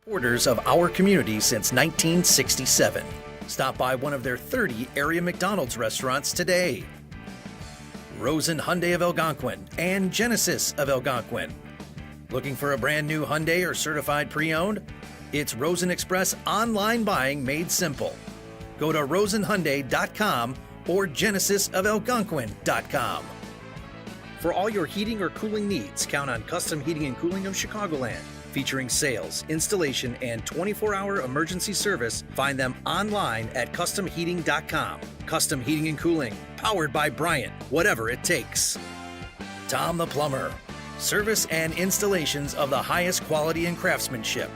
Supporters of our community since 1967. Stop by one of their 30 area McDonald's restaurants today. Rosen Hyundai of Algonquin and Genesis of Algonquin. Looking for a brand new Hyundai or certified pre-owned? It's Rosen Express online buying made simple. Go to rosenhyundai.com or genesisofalgonquin.com. For all your heating or cooling needs, count on Custom Heating and Cooling of Chicagoland. Featuring sales, installation, and 24-hour emergency service, find them online at customheating.com. Custom Heating and Cooling, powered by Bryant, whatever it takes. Tom the Plumber, service and installations of the highest quality and craftsmanship.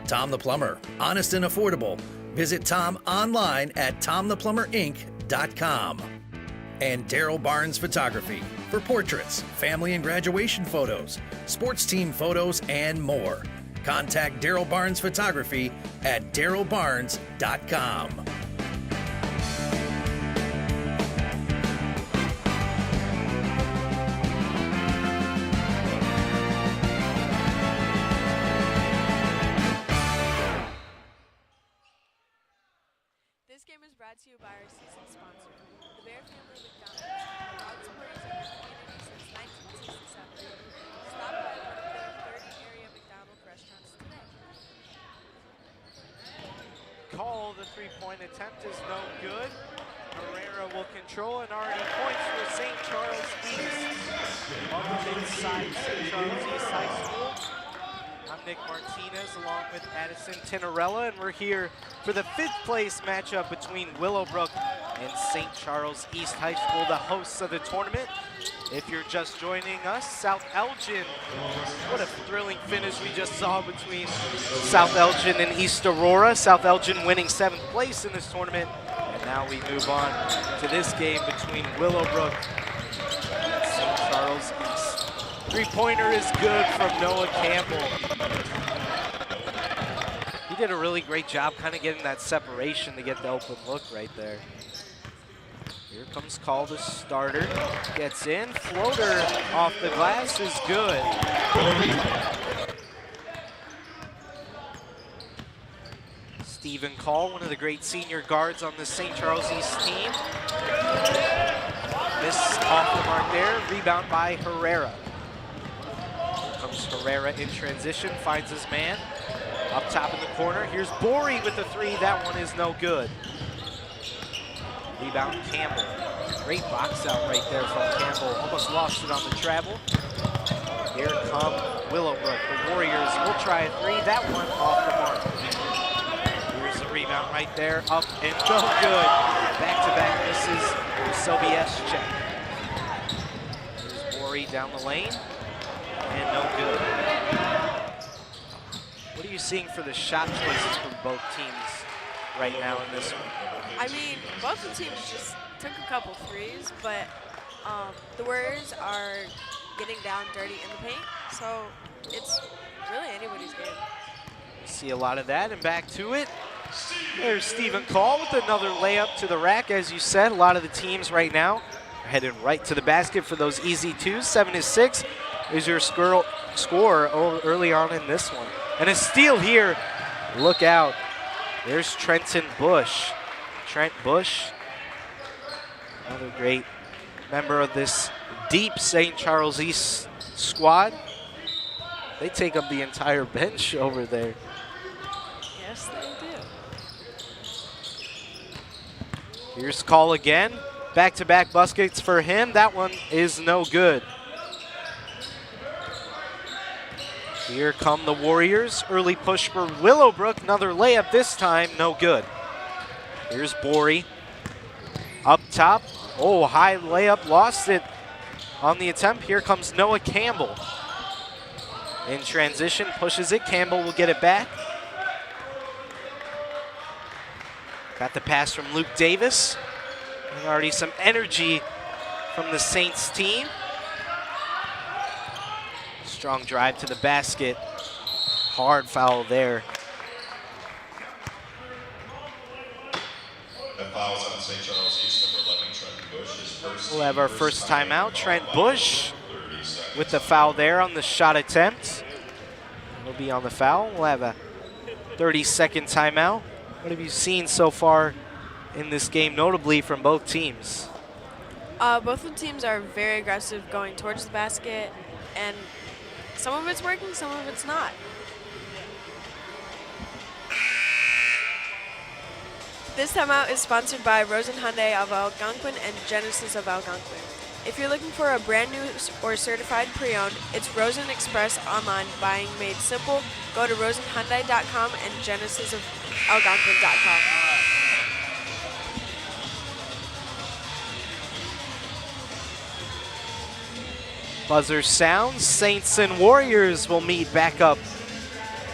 Tom the Plumber, honest and affordable. Visit Tom online at tomtheplumberinc.com. And Daryl Barnes Photography for portraits, family and graduation photos, sports team photos, and more. Contact Daryl Barnes Photography at darylbarnes.com. This game is brought to you by our season sponsor, the Bear Family McDonald's. Proud supporters of our community since 1967. Stop by one of their 30 area McDonald's restaurants today. Call, the three-point attempt is no good. Herrera will control and already points for St. Charles East. Welcome inside St. Charles East High School. I'm Nick Martinez along with Addison Tinarella, and we're here for the 5th place matchup between Willowbrook and St. Charles East High School, the hosts of the tournament. If you're just joining us, South Elgin, what a thrilling finish we just saw between South Elgin and East Aurora. South Elgin winning 7th place in this tournament, and now we move on to this game between Willowbrook and St. Charles East. Three-pointer is good from Noah Campbell. He did a really great job kind of getting that separation to get the open look right there. Here comes Call, the starter. Gets in, floater off the glass is good. Stephen Call, one of the great senior guards on the St. Charles East team. Miss off the mark there, rebound by Herrera. Comes Herrera in transition, finds his man. Up top in the corner, here's Borey with the three. That one is no good. Rebound Campbell. Great box out right there from Campbell. Almost lost it on the travel. Here come Willowbrook. The Warriors will try a three. That one off the mark. Here's the rebound right there. Up and no good. Back-to-back misses. Sobieschek. Here's Borey down the lane. And no good. What are you seeing for the shot choices from both teams right now in this one? I mean, both the teams just took a couple threes, but the Warriors are getting down dirty in the paint, so it's really anybody's game. See a lot of that, and back to it. There's Stephen Call with another layup to the rack. As you said, a lot of the teams right now are heading right to the basket for those easy twos. 7-6 is your score early on in this one. And a steal here. Look out. There's Trenton Bush. Trent Bush, another great member of this deep St. Charles East squad. They take up the entire bench over there. Yes, they do. Here's Call again. Back-to-back baskets for him. That one is no good. Here come the Warriors. Early push for Willowbrook. Another layup this time, no good. Here's Borey. Up top. Oh, high layup, lost it on the attempt. Here comes Noah Campbell. In transition, pushes it. Campbell will get it back. Got the pass from Luke Davis. And already some energy from the Saints team. Strong drive to the basket. Hard foul there. That foul's on St. Charles East, number 11, Trent Bush. His first We'll have our first timeout. Trent Bush with the foul there on the shot attempt. Will be on the foul. We'll have a 30-second timeout. What have you seen so far in this game, notably from both teams? Both of the teams are very aggressive going towards the basket, and some of it's working, some of it's not. This timeout is sponsored by Rosen Hyundai of Algonquin and Genesis of Algonquin. If you're looking for a brand new or certified pre-owned, it's Rosen Express online buying made simple. Go to rosenhyundai.com and genesisofalgonquin.com. Buzzer sounds. Saints and Warriors will meet back up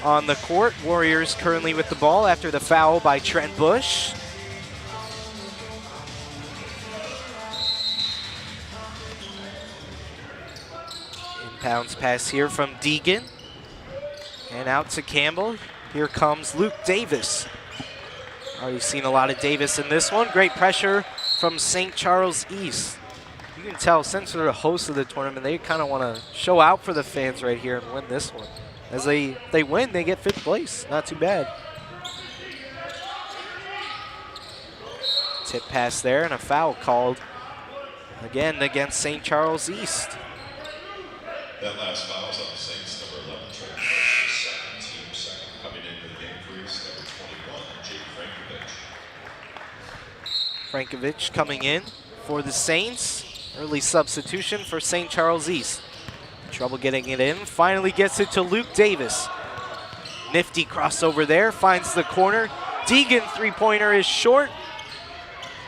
on the court. Warriors currently with the ball after the foul by Trent Bush. Inbounds pass here from Deegan. And out to Campbell. Here comes Luke Davis. Already seen a lot of Davis in this one. Great pressure from St. Charles East. You can tell, since they're the host of the tournament, they kind of want to show out for the fans right here and win this one. As they win, they get 5th place. Not too bad. Tip pass there and a foul called again against St. Charles East. That last foul was on the Saints, number 11, Trent Bush, second team, second coming into the game for East, number 21, Jake Frankovich. Frankovich coming in for the Saints. Early substitution for St. Charles East. Trouble getting it in. Finally gets it to Luke Davis. Nifty crossover there. Finds the corner. Deegan three-pointer is short.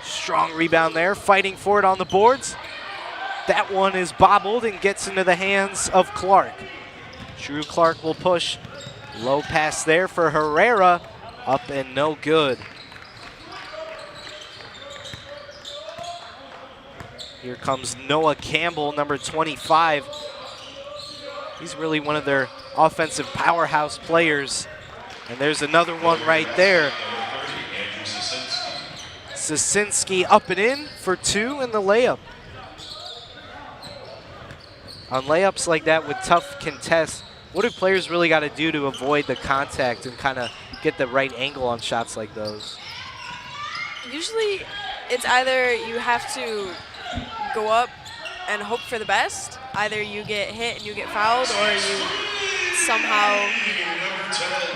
Strong rebound there. Fighting for it on the boards. That one is bobbled and gets into the hands of Clark. Drew Clark will push. Low pass there for Herrera. Up and no good. Here comes Noah Campbell, number 25. He's really one of their offensive powerhouse players. And there's another one right there. Sasinski up and in for 2 in the layup. On layups like that with tough contests, what do players really got to do to avoid the contact and kind of get the right angle on shots like those? Usually it's either you have to go up and hope for the best. Either you get hit and you get fouled, or you somehow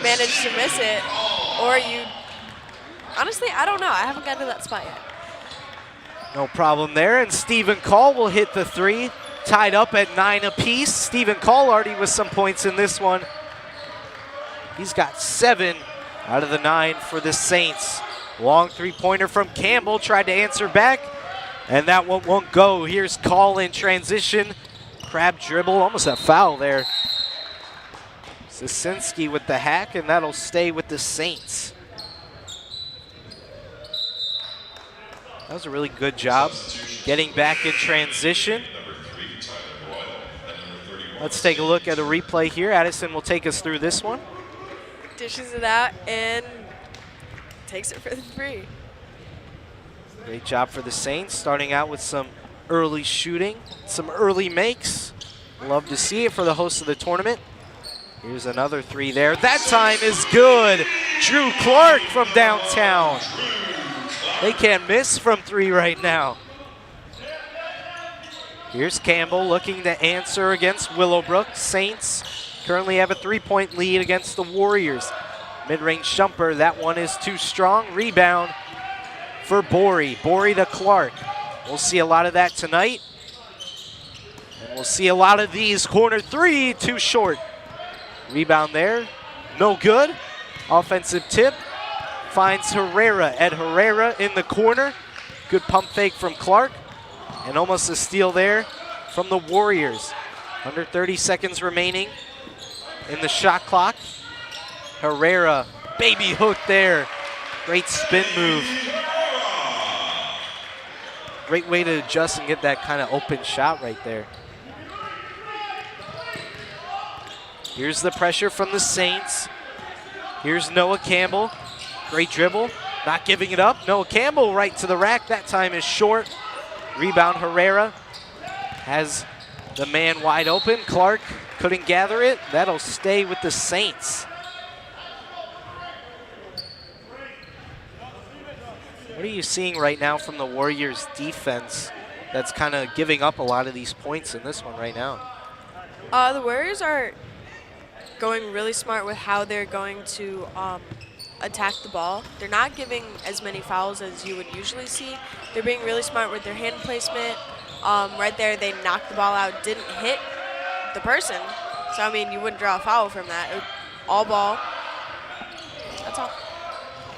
manage to miss it, or you, honestly, I don't know. I haven't gotten to that spot yet. No problem there, and Stephen Call will hit the 3. Tied up at 9 apiece. Stephen Call already with some points in this one. He's got 7 out of the 9 for the Saints. Long three-pointer from Campbell, tried to answer back. And that one won't go. Here's Call in transition. Crab dribble, almost a foul there. Sasinski with the hack, and that'll stay with the Saints. That was a really good job getting back in transition. Let's take a look at a replay here. Addison will take us through this one. Dishes it out and takes it for the 3. Great job for the Saints, starting out with some early shooting, some early makes. Love to see it for the host of the tournament. Here's another 3 there. That time is good. Drew Clark from downtown. They can't miss from 3 right now. Here's Campbell looking to answer against Willowbrook. Saints currently have a 3-point lead against the Warriors. Mid-range jumper, that one is too strong. Rebound for Borey. Borey to Clark. We'll see a lot of that tonight. And we'll see a lot of these. Corner 3, too short. Rebound there, no good. Offensive tip, finds Herrera. Ed Herrera in the corner. Good pump fake from Clark. And almost a steal there from the Warriors. Under 30 seconds remaining in the shot clock. Herrera, baby hook there. Great spin move. Great way to adjust and get that kind of open shot right there. Here's the pressure from the Saints. Here's Noah Campbell. Great dribble, not giving it up. Noah Campbell right to the rack. That time is short. Rebound Herrera has the man wide open. Clark couldn't gather it. That'll stay with the Saints. What are you seeing right now from the Warriors defense that's kind of giving up a lot of these points in this one right now? The Warriors are going really smart with how they're going to attack the ball. They're not giving as many fouls as you would usually see. They're being really smart with their hand placement. Right there, they knocked the ball out, didn't hit the person. So, I mean, you wouldn't draw a foul from that. All ball. That's all.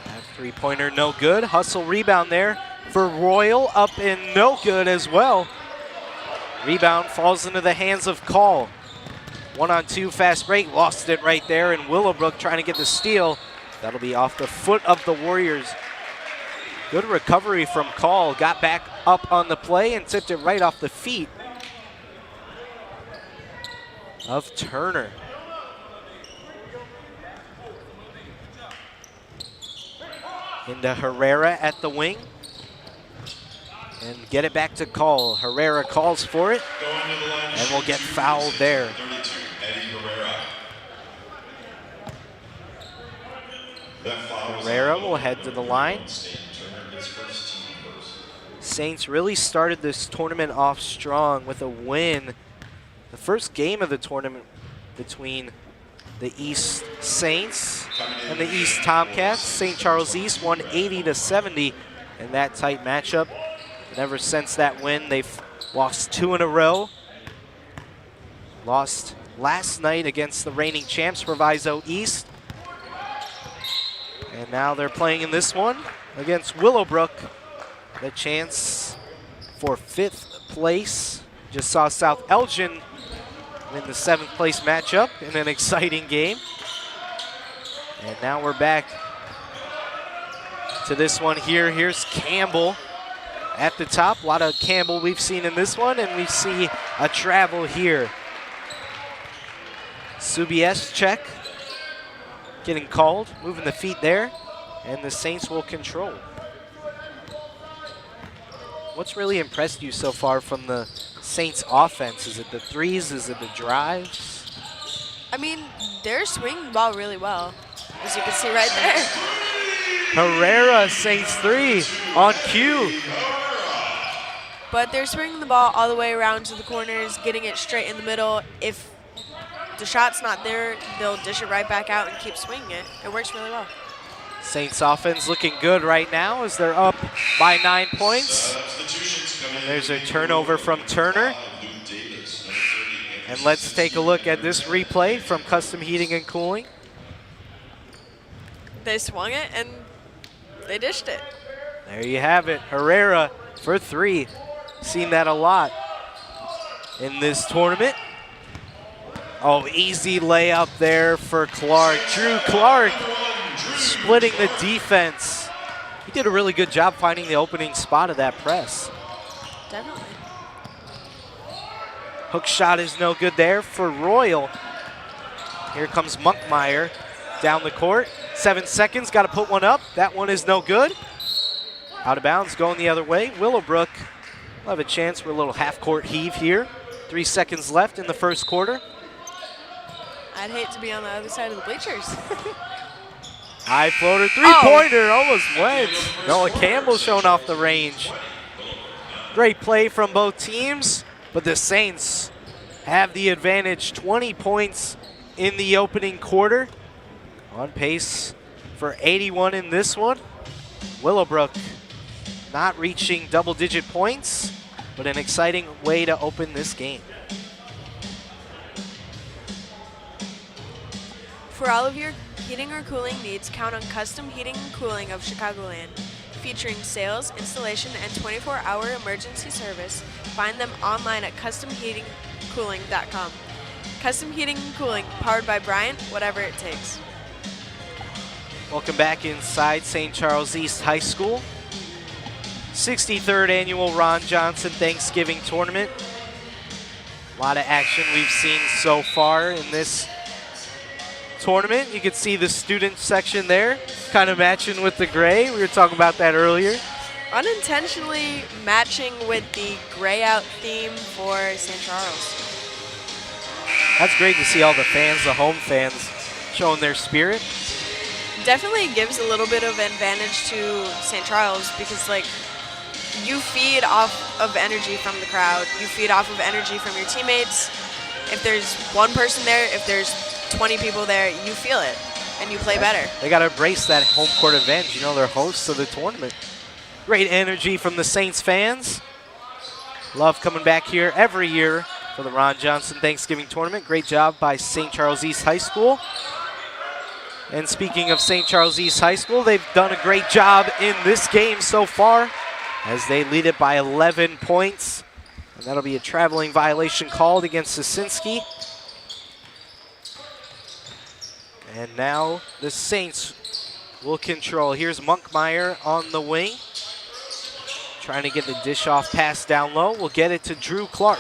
That three-pointer no good. Hustle rebound there for Royal, up and no good as well. Rebound falls into the hands of Call. 1-on-2 fast break, lost it right there, and Willowbrook trying to get the steal. That'll be off the foot of the Warriors. Good recovery from Call, got back up on the play and tipped it right off the feet of Turner. Into Herrera at the wing. And get it back to Call. Herrera calls for it. And will get fouled there. 32, Eddie Herrera. Herrera will head to the line. Saints really started this tournament off strong with a win. The first game of the tournament between the East Saints and the East Tomcats. St. Charles East won 80-70 in that tight matchup. And ever since that win, they've lost 2 in a row. Lost last night against the reigning champs, Proviso East. And now they're playing in this one against Willowbrook. The chance for 5th place. Just saw South Elgin in the 7th place matchup in an exciting game. And now we're back to this one here. Here's Campbell at the top. A lot of Campbell we've seen in this one, and we see a travel here. Subies check, getting called, moving the feet there, and the Saints will control. What's really impressed you so far from the Saints offense? Is it the threes? Is it the drives? I mean, they're swinging the ball really well, as you can see right there. Herrera, Saints 3 on cue. But they're swinging the ball all the way around to the corners, getting it straight in the middle. If the shot's not there, they'll dish it right back out and keep swinging it. It works really well. Saints offense looking good right now as they're up by 9 points. And there's a turnover from Turner. And let's take a look at this replay from Custom Heating and Cooling. They swung it and they dished it. There you have it, Herrera for 3. Seen that a lot in this tournament. Oh, easy layup there for Clark. Drew Clark splitting the defense. He did a really good job finding the opening spot of that press. Definitely. Hook shot is no good there for Royal. Here comes Monkmeyer down the court. 7 seconds, got to put one up. That one is no good. Out of bounds, going the other way. Willowbrook will have a chance for a little half-court heave here. 3 seconds left in the first quarter. I'd hate to be on the other side of the bleachers. High floater, three-pointer, almost went. Noah Campbell showing off the range. Great play from both teams, but the Saints have the advantage. 20 points in the opening quarter. On pace for 81 in this one. Willowbrook not reaching double-digit points, but an exciting way to open this game. For all of your heating or cooling needs, count on Custom Heating and Cooling of Chicagoland. Featuring sales, installation, and 24-hour emergency service, find them online at customheatingcooling.com. Custom Heating and Cooling, powered by Bryant, whatever it takes. Welcome back inside St. Charles East High School. 63rd annual Ron Johnson Thanksgiving Tournament. A lot of action we've seen so far in this tournament. You can see the student section there, kind of matching with the gray. We were talking about that earlier. Unintentionally matching with the gray out theme for St. Charles. That's great to see all the fans, the home fans, showing their spirit. definitely gives a little bit of advantage to St. Charles because, like, you feed off of energy from the crowd. You feed off of energy from your teammates. If there's one person there, if there's 20 people there, you feel it, and you play better. They got to embrace that home court advantage. You know, they're hosts of the tournament. Great energy from the Saints fans. Love coming back here every year for the Ron Johnson Thanksgiving Tournament. Great job by St. Charles East High School. And speaking of St. Charles East High School, they've done a great job in this game so far as they lead it by 11 points. And that'll be a traveling violation called against Sosinski. And now the Saints will control. Here's Monkmeyer on the wing. Trying to get the dish-off pass down low. We'll get it to Drew Clark.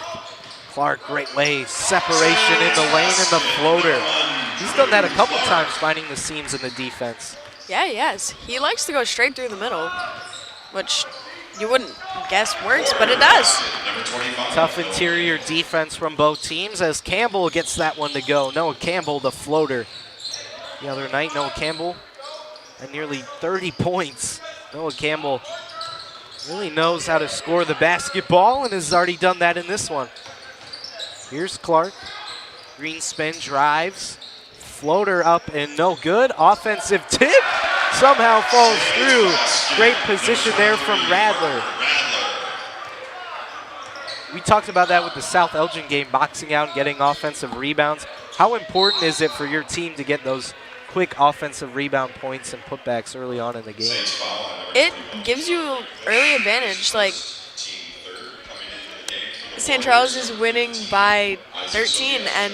Clark, great way, separation in the lane and the floater. He's done that a couple times, finding the seams in the defense. Yeah, he has. He likes to go straight through the middle, which you wouldn't guess works, but it does. Tough interior defense from both teams as Campbell gets that one to go. Noah Campbell, the floater. The other night, Noah Campbell at nearly 30 points. Noah Campbell really knows how to score the basketball and has already done that in this one. Here's Clark. Green spin, drives. Floater up and no good. Offensive tip somehow falls through. Great position there from Radler. We talked about that with the South Elgin game, boxing out and getting offensive rebounds. How important is it for your team to get those quick offensive rebound points and putbacks early on in the game? It gives you early advantage. Like, St. Charles is winning by 13, and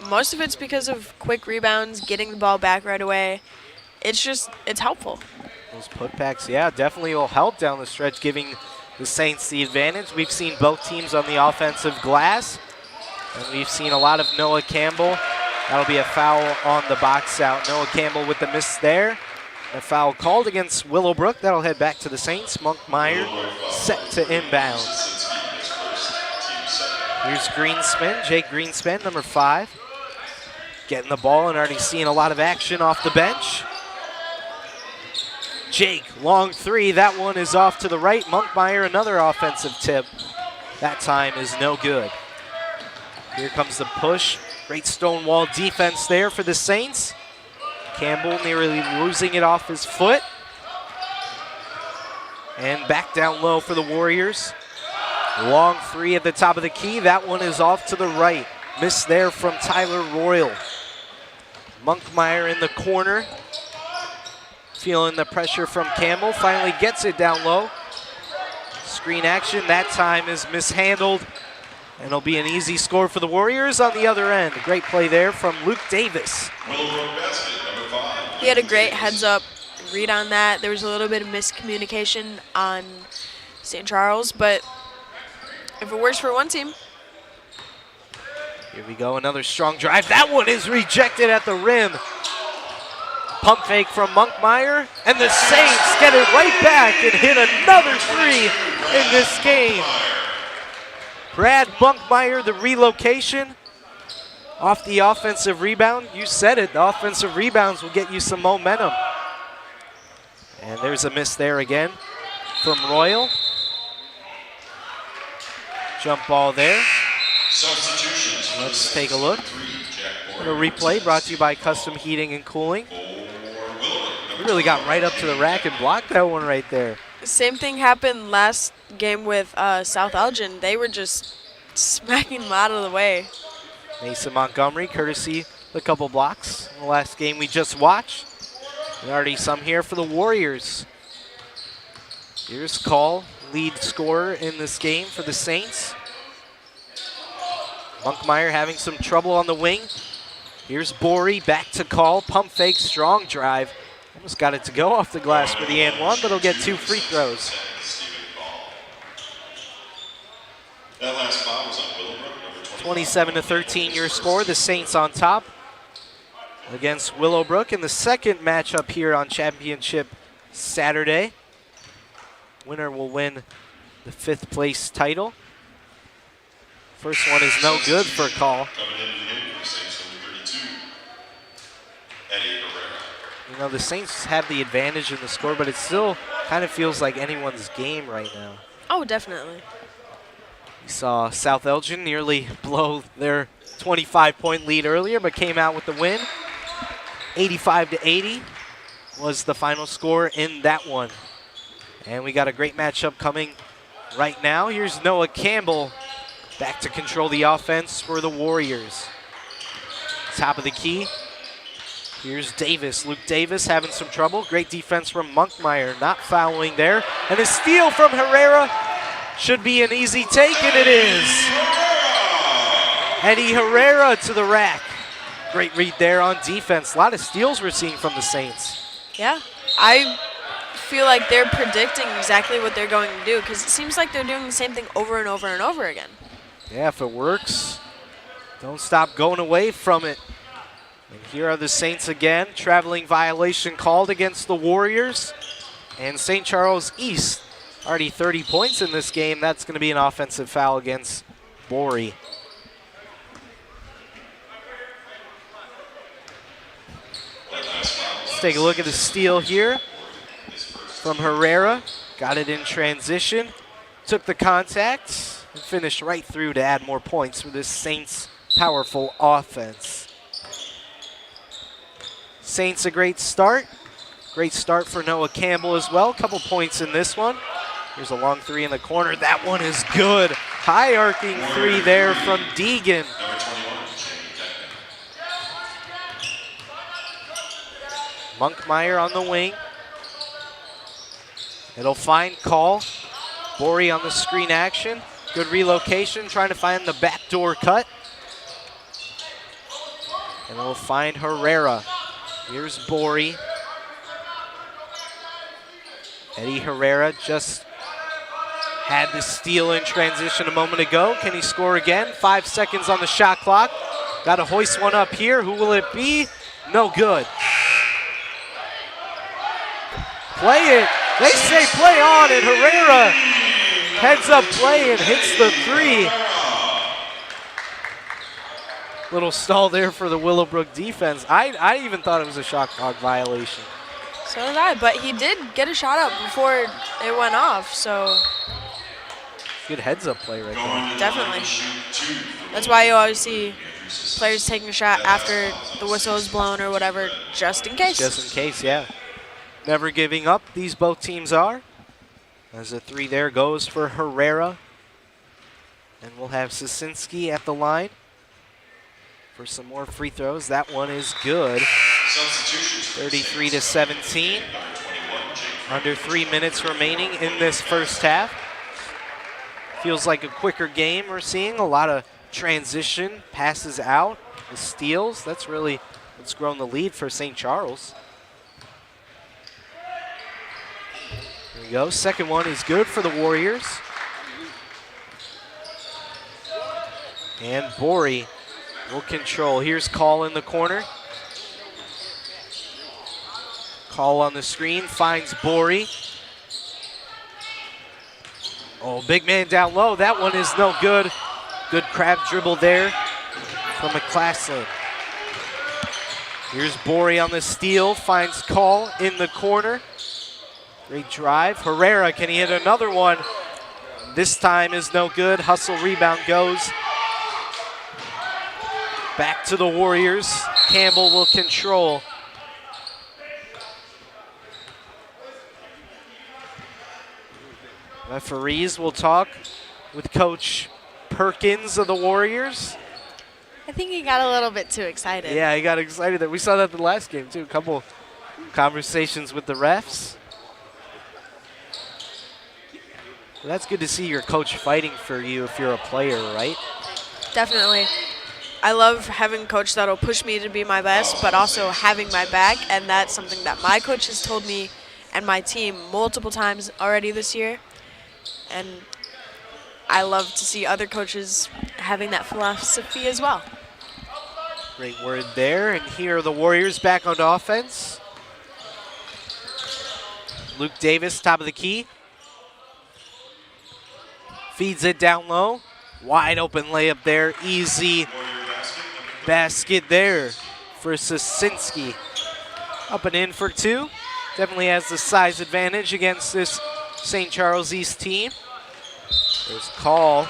most of it's because of quick rebounds, getting the ball back right away. It's helpful. Those putbacks, yeah, definitely will help down the stretch, giving the Saints the advantage. We've seen both teams on the offensive glass, and we've seen a lot of Noah Campbell. That'll be a foul on the box out. Noah Campbell with the miss there. A foul called against Willowbrook. That'll head back to the Saints. Monkmeyer set to inbound. Here's Greenspin, Jake Greenspin, number 5. Getting the ball and already seeing a lot of action off the bench. Jake, long 3. That one is off to the right. Monkmeyer, another offensive tip. That time is no good. Here comes the push. Great stonewall defense there for the Saints. Campbell nearly losing it off his foot. And back down low for the Warriors. Long 3 at the top of the key. That one is off to the right. Miss there from Tyler Royal. Monkmeyer in the corner. Feeling the pressure from Campbell. Finally gets it down low. Screen action. That time is mishandled. And it'll be an easy score for the Warriors on the other end. Great play there from Luke Davis. He had a great heads-up read on that. There was a little bit of miscommunication on St. Charles, but if it works for one team. Here we go, another strong drive. That one is rejected at the rim. Pump fake from Monkmeyer, and the Saints get it right back and hit another 3 in this game. Brad Monkmeyer, the relocation off the offensive rebound. You said it, the offensive rebounds will get you some momentum. And there's a miss there again from Royal. Jump ball there. Let's take a look. A replay brought to you by Custom Heating and Cooling. We really got right up to the rack and blocked that one right there. Same thing happened last game with South Elgin. They were just smacking them out of the way. Mason Montgomery, courtesy a couple blocks in the last game we just watched. And already some here for the Warriors. Here's Call, lead scorer in this game for the Saints. Monkmeyer having some trouble on the wing. Here's Borey, back to Call, pump fake, strong drive. Almost got it to go off the glass for the and one, but he'll get 2 free throws. That last foul was on Willowbrook, number 27-13 your score. The Saints on top against Willowbrook in the second matchup here on Championship Saturday. Winner will win the 5th place title. First one is no good for Call. Coming into the game for the Saints, number 32, Eddie Herrera. You know, the Saints have the advantage in the score, but it still kind of feels like anyone's game right now. Oh, definitely. We saw South Elgin nearly blow their 25-point lead earlier, but came out with the win. 85-80 was the final score in that one. And we got a great matchup coming right now. Here's Noah Campbell back to control the offense for the Warriors. Top of the key. Here's Davis. Luke Davis having some trouble. Great defense from Monkmeyer, not fouling there. And a steal from Herrera. Should be an easy take, and it is. Eddie Herrera to the rack. Great read there on defense. A lot of steals we're seeing from the Saints. Yeah, I feel like they're predicting exactly what they're going to do because it seems like they're doing the same thing over and over and over again. Yeah, if it works, don't stop going away from it. And here are the Saints again. Traveling violation called against the Warriors. And St. Charles East, already 30 points in this game. That's going to be an offensive foul against Borey. Let's take a look at the steal here from Herrera. Got it in transition. Took the contact and finished right through to add more points for this Saints powerful offense. Saints a great start. Great start for Noah Campbell as well. Couple points in this one. Here's a long three in the corner. That one is good. High arcing three there from Deegan. Monkmeyer on the wing. It'll find Call. Borey on the screen action. Good relocation, trying to find the backdoor cut. And it'll find Herrera. Here's Borey. Eddie Herrera just had the steal in transition a moment ago. Can he score again? 5 seconds on the shot clock. Got to hoist one up here. Who will it be? No good. Play it. They say play on, and Herrera heads up play and hits the three. Little stall there for the Willowbrook defense. I even thought it was a shot clock violation. So did I, but he did get a shot up before it went off, so. Good heads up play right there. Definitely. That's why you always see players taking a shot after the whistle is blown or whatever, just in case. Just in case, yeah. Never giving up, these both teams are. As the three there goes for Herrera. And we'll have Sosinski at the line for some more free throws. That one is good. 33-17. Under 3 minutes remaining in this first half. Feels like a quicker game we're seeing. A lot of transition, passes out, the steals. That's really what's grown the lead for St. Charles. There we go. Second one is good for the Warriors. And Borey will control. Here's Call in the corner. Call on the screen, finds Borey. Oh, big man down low. That one is no good. Good crab dribble there from McClaslin. Here's Borey on the steal, finds Call in the corner. Great drive. Herrera, can he hit another one? This time is no good. Hustle rebound goes back to the Warriors. Campbell will control. Referees will talk with Coach Perkins of the Warriors. I think he got a little bit too excited. Yeah, he got excited. We saw that the last game, too. A couple conversations with the refs. Well, that's good to see your coach fighting for you if you're a player, right? Definitely. I love having a coach that'll push me to be my best, but also having my back, and that's something that my coach has told me and my team multiple times already this year. And I love to see other coaches having that philosophy as well. Great word there. And here are the Warriors back on offense. Luke Davis, top of the key. Feeds it down low. Wide open layup there. Easy basket there for Sosinski. Up and in for two. Definitely has the size advantage against this St. Charles East team. There's a call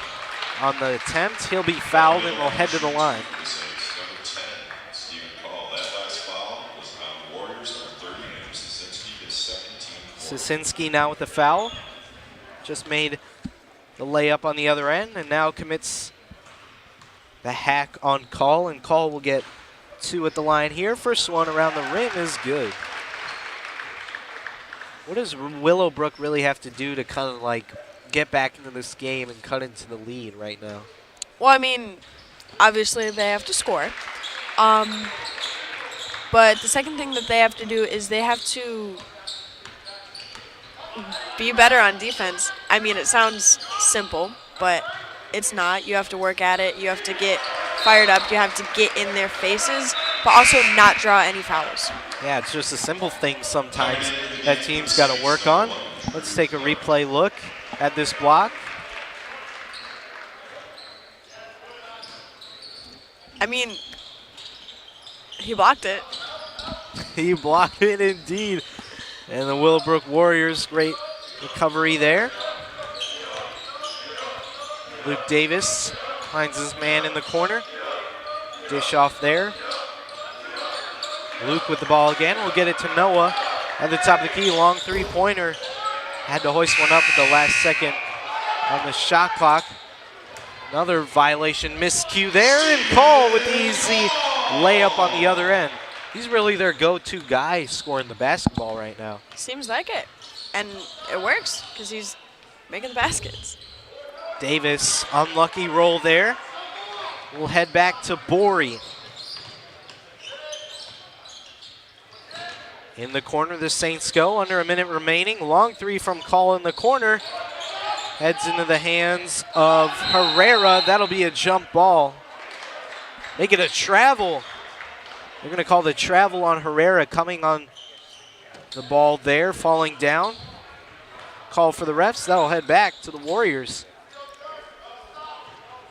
on the attempt. He'll be fouled and will head to the line. Number 10, Stephen Call. That last foul was on Warriors, number 30, and Sisinski, his second team. Sisinski now with the foul. Just made the layup on the other end and now commits the hack on Call, and Call will get two at the line here. First one around the rim is good. What does Willowbrook really have to do to kind of like get back into this game and cut into the lead right now? Well, I mean, obviously they have to score. But the second thing that they have to do is they have to be better on defense. I mean, it sounds simple, but it's not. You have to work at it. You have to get fired up. You have to get in their faces, but also not draw any fouls. Yeah, it's just a simple thing sometimes that team's got to work on. Let's take a replay look at this block. I mean, he blocked it. He blocked it indeed. And the Willowbrook Warriors, great recovery there. Luke Davis finds his man in the corner. Dish off there. Luke with the ball again. We'll get it to Noah at the top of the key. Long three-pointer. Had to hoist one up at the last second on the shot clock. Another violation miscue there, and Cole with the easy layup on the other end. He's really their go-to guy scoring the basketball right now. Seems like it. And it works because he's making the baskets. Davis, unlucky roll there. We'll head back to Borey. In the corner, the Saints go. Under a minute remaining. Long three from Call in the corner. Heads into the hands of Herrera. That'll be a jump ball. Make it a travel. They're going to call the travel on Herrera, coming on the ball there, falling down. Call for the refs. That'll head back to the Warriors.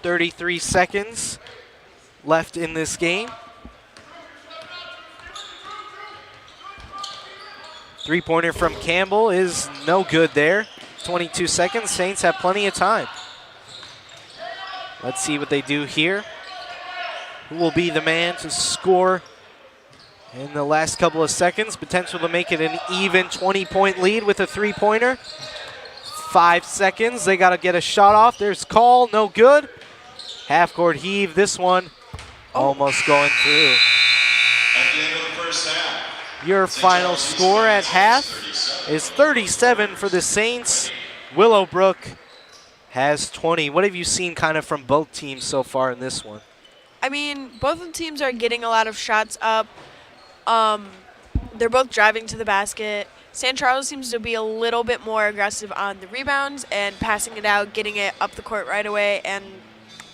33 seconds left in this game. Three-pointer from Campbell is no good there. 22 seconds. Saints have plenty of time. Let's see what they do here. Who will be the man to score in the last couple of seconds? Potential to make it an even 20-point lead with a three-pointer. 5 seconds. They got to get a shot off. There's Call. No good. Half-court heave. This one almost going through. At the end of the first half. Your final score at half is 37 for the Saints. Willowbrook has 20. What have you seen kind of from both teams so far in this one? I mean, both of the teams are getting a lot of shots up. They're both driving to the basket. St. Charles seems to be a little bit more aggressive on the rebounds and passing it out, getting it up the court right away, and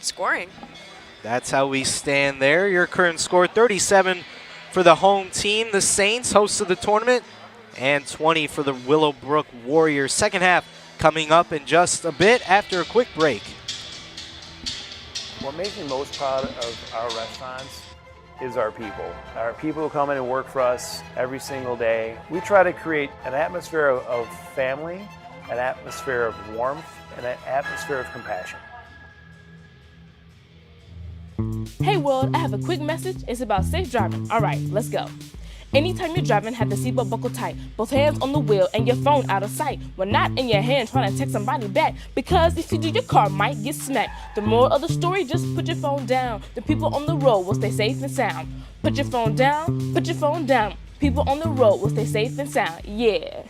scoring. That's how we stand there. Your current score, 37 for the home team, the Saints, hosts of the tournament, and 20 for the Willowbrook Warriors. Second half coming up in just a bit after a quick break. What makes me most proud of our restaurants is our people. Our people who come in and work for us every single day. We try to create an atmosphere of family, an atmosphere of warmth, and an atmosphere of compassion. Hey world, I have a quick message. It's about safe driving. All right, let's go. Anytime you're driving, have the seatbelt buckled tight. Both hands on the wheel and your phone out of sight. When not in your hand trying to text somebody back. Because if you do, your car might get smacked. The moral of the story, just put your phone down. The people on the road will stay safe and sound. Put your phone down, put your phone down. People on the road will stay safe and sound. Yeah.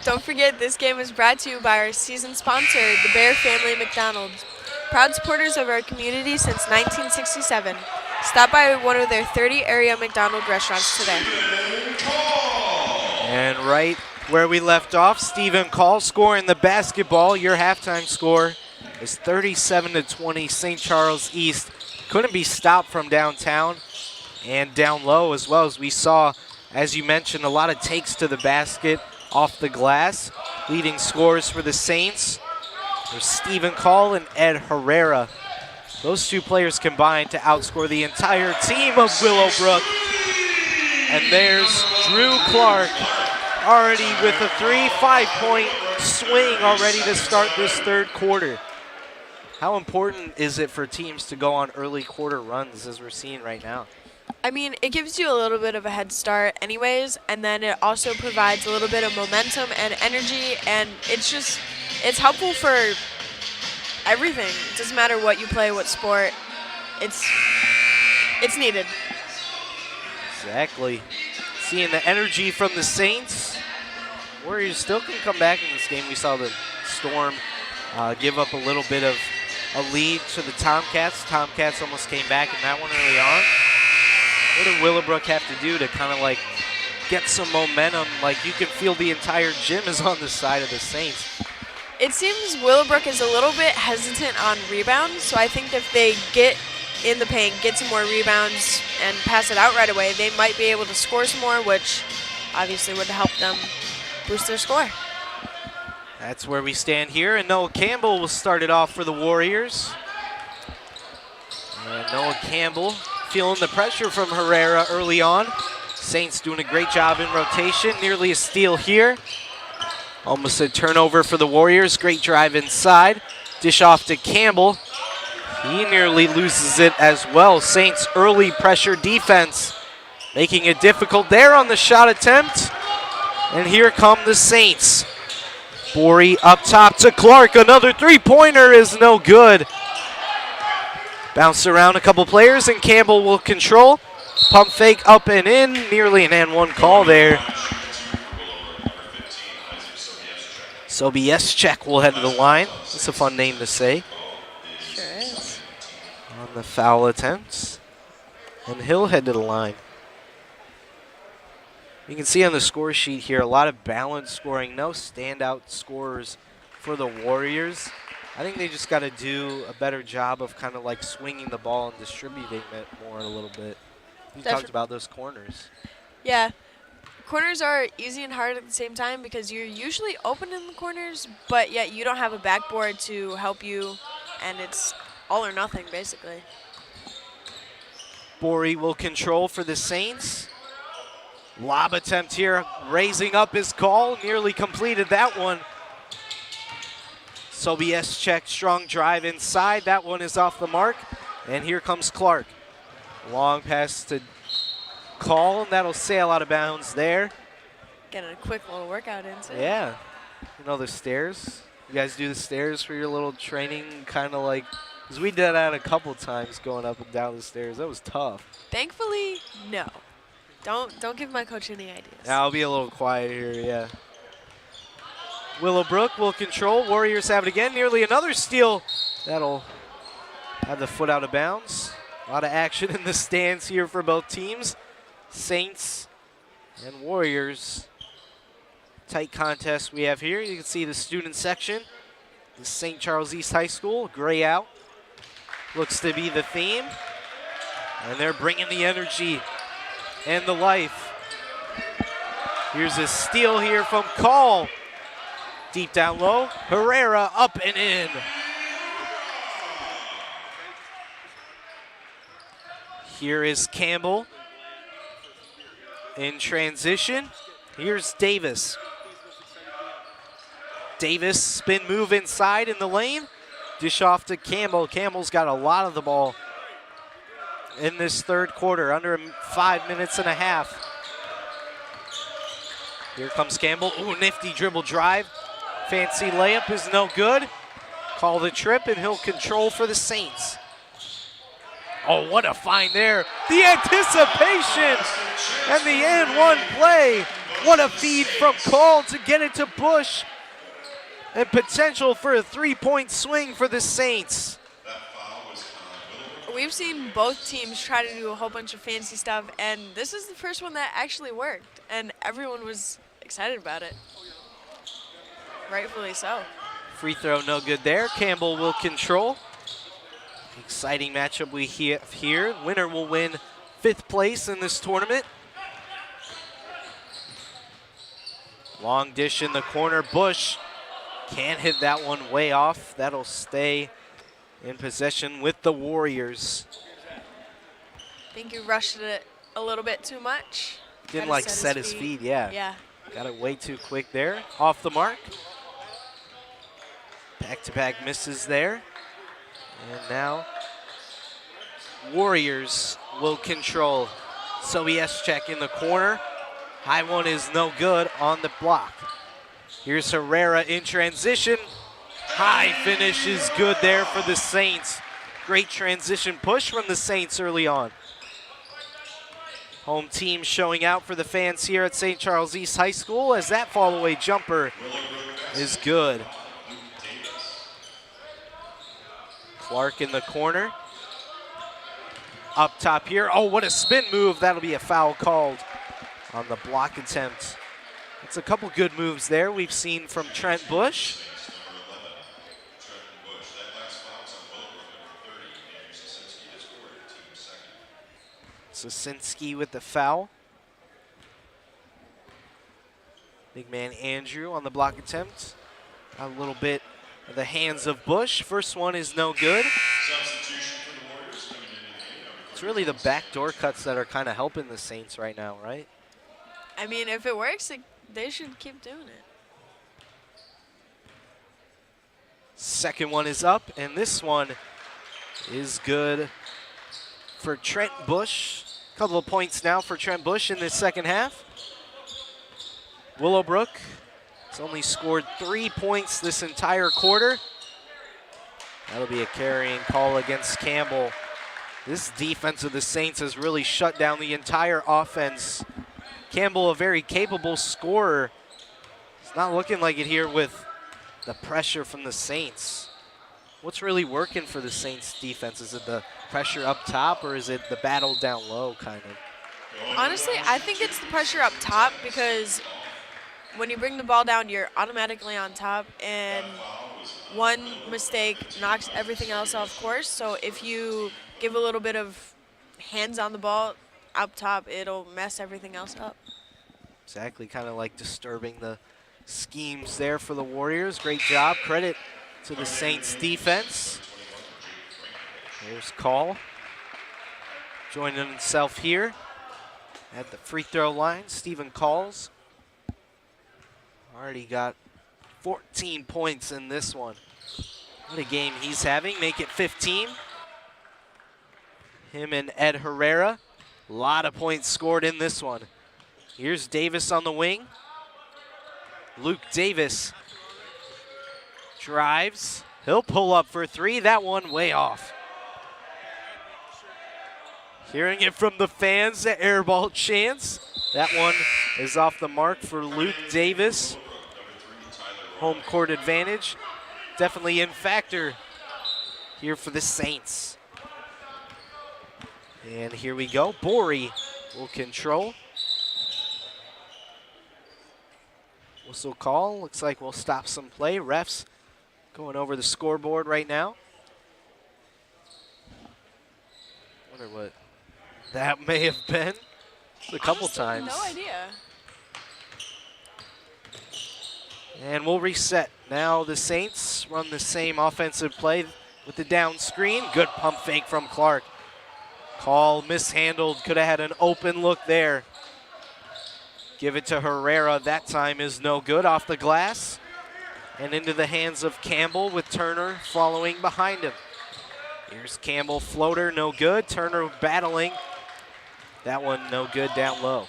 Don't forget, this game is brought to you by our season sponsor, the Bear Family McDonald's. Proud supporters of our community since 1967. Stop by one of their 30 area McDonald's restaurants today. And right where we left off, Stephen Call scoring the basketball. Your halftime score is 37-20. St. Charles East couldn't be stopped from downtown and down low as well, as we saw, as you mentioned, a lot of takes to the basket off the glass. Leading scorers for the Saints are Stephen Call and Ed Herrera. Those two players combined to outscore the entire team of Willowbrook. And there's Drew Clark already with a 5-point swing already to start this third quarter. How important is it for teams to go on early quarter runs as we're seeing right now? I mean, it gives you a little bit of a head start anyways, and then it also provides a little bit of momentum and energy, and it's helpful for everything. It doesn't matter what you play, what sport. It's needed. Exactly. Seeing the energy from the Saints. Warriors still can come back in this game. We saw the Storm give up a little bit of a lead to the Tomcats. Tomcats almost came back in that one early on. What did Willowbrook have to do to kind of like get some momentum? Like you can feel the entire gym is on the side of the Saints. It seems Willowbrook is a little bit hesitant on rebounds, so I think if they get in the paint, get some more rebounds, and pass it out right away, they might be able to score some more, which obviously would help them boost their score. That's where we stand here, and Noah Campbell will start it off for the Warriors. And Noah Campbell feeling the pressure from Herrera early on. Saints doing a great job in rotation, nearly a steal here. Almost a turnover for the Warriors. Great drive inside. Dish off to Campbell. He nearly loses it as well. Saints early pressure defense, making it difficult there on the shot attempt. And here come the Saints. Borey up top to Clark. Another three-pointer is no good. Bounce around a couple players, and Campbell will control. Pump fake up and in. Nearly an and one call there. Sobieschek will head to the line. That's a fun name to say. Sure is. On the foul attempts. And he'll head to the line. You can see on the score sheet here a lot of balanced scoring. No standout scorers for the Warriors. I think they just got to do a better job of kind of like swinging the ball and distributing it more a little bit. You talked about those corners. Yeah. Corners are easy and hard at the same time because you're usually open in the corners, but yet you don't have a backboard to help you, and it's all or nothing, basically. Borey will control for the Saints. Lob attempt here, raising up his call, nearly completed that one. Sobieschek, strong drive inside. That one is off the mark, and here comes Clark. Long pass to Call, and that'll sail out of bounds there. Getting a quick little workout in. So. Yeah. You know the stairs? You guys do the stairs for your little training, kind of like, because we did that a couple times going up and down the stairs. That was tough. Thankfully, no. Don't give my coach any ideas. Yeah, I'll be a little quiet here, yeah. Willowbrook will control. Warriors have it again. Nearly another steal. That'll have the foot out of bounds. A lot of action in the stands here for both teams. Saints and Warriors. Tight contest we have here. You can see the student section. The St. Charles East High School, gray out. Looks to be the theme. And they're bringing the energy and the life. Here's a steal here from Call. Deep down low. Herrera up and in. Here is Campbell. In transition, here's Davis. Davis, spin move inside in the lane. Dish off to Campbell. Campbell's got a lot of the ball in this third quarter, under 5 minutes and a half. Here comes Campbell. Ooh, nifty dribble drive. Fancy layup is no good. Call the trip, and he'll control for the Saints. Oh, what a find there. The anticipation and the and one play What a feed from Cole to get it to Bush. And potential for a 3-point swing for the Saints. We've seen both teams try to do a whole bunch of fancy stuff, and this is the first one that actually worked, and everyone was excited about it. Rightfully so. Free throw no good there. Campbell will control. Exciting matchup we have here. Winner will win 5th place in this tournament. Long dish in the corner. Bush can't hit that one, way off. That'll stay in possession with the Warriors. I think he rushed it a little bit too much. Didn't Gotta like set his feet, yeah. Yeah. Got it way too quick there. Off the mark. Back-to-back misses there. And now Warriors will control. Sobieschek in the corner. High one is no good on the block. Here's Herrera in transition. High finish is good there for the Saints. Great transition push from the Saints early on. Home team showing out for the fans here at St. Charles East High School as that fall-away jumper is good. Clark in the corner. Up top here. Oh, what a spin move. That'll be a foul called on the block attempt. It's a couple good moves there we've seen from Trent Bush. Sosinski with the foul. Big man Andrew on the block attempt. A little bit of the hands of Bush. First one is no good. It's really the backdoor cuts that are kind of helping the Saints right now, right? I mean, if it works, they should keep doing it. Second one is up, and this one is good for Trent Bush. A couple of points now for Trent Bush in this second half. Willowbrook has only scored 3 points this entire quarter. That'll be a carrying call against Campbell. This defense of the Saints has really shut down the entire offense. Campbell, a very capable scorer. It's not looking like it here with the pressure from the Saints. What's really working for the Saints defense? Is it the pressure up top, or is it the battle down low kind of? Honestly, I think it's the pressure up top, because when you bring the ball down, you're automatically on top, and one mistake knocks everything else off course. So if you give a little bit of hands on the ball up top, it'll mess everything else up. Exactly, kind of like disturbing the schemes there for the Warriors. Great job. Credit to the Saints defense. There's Call joining himself here at the free throw line. Stephen Calls already got 14 points in this one. What a game he's having. Make it 15. Him and Ed Herrera. A lot of points scored in this one. Here's Davis on the wing. Luke Davis drives. He'll pull up for three. That one way off. Hearing it from the fans, the airball chance. That one is off the mark for Luke Davis. Home court advantage. Definitely in factor here for the Saints. And here we go. Borey will control. Whistle call. Looks like we'll stop some play. Refs going over the scoreboard right now. Wonder what that may have been. A couple times. No idea. And we'll reset. Now the Saints run the same offensive play with the down screen. Good pump fake from Clark. Call mishandled. Could have had an open look there. Give it to Herrera. That time is no good. Off the glass and into the hands of Campbell with Turner following behind him. Here's Campbell, floater, no good. Turner battling. That one no good down low.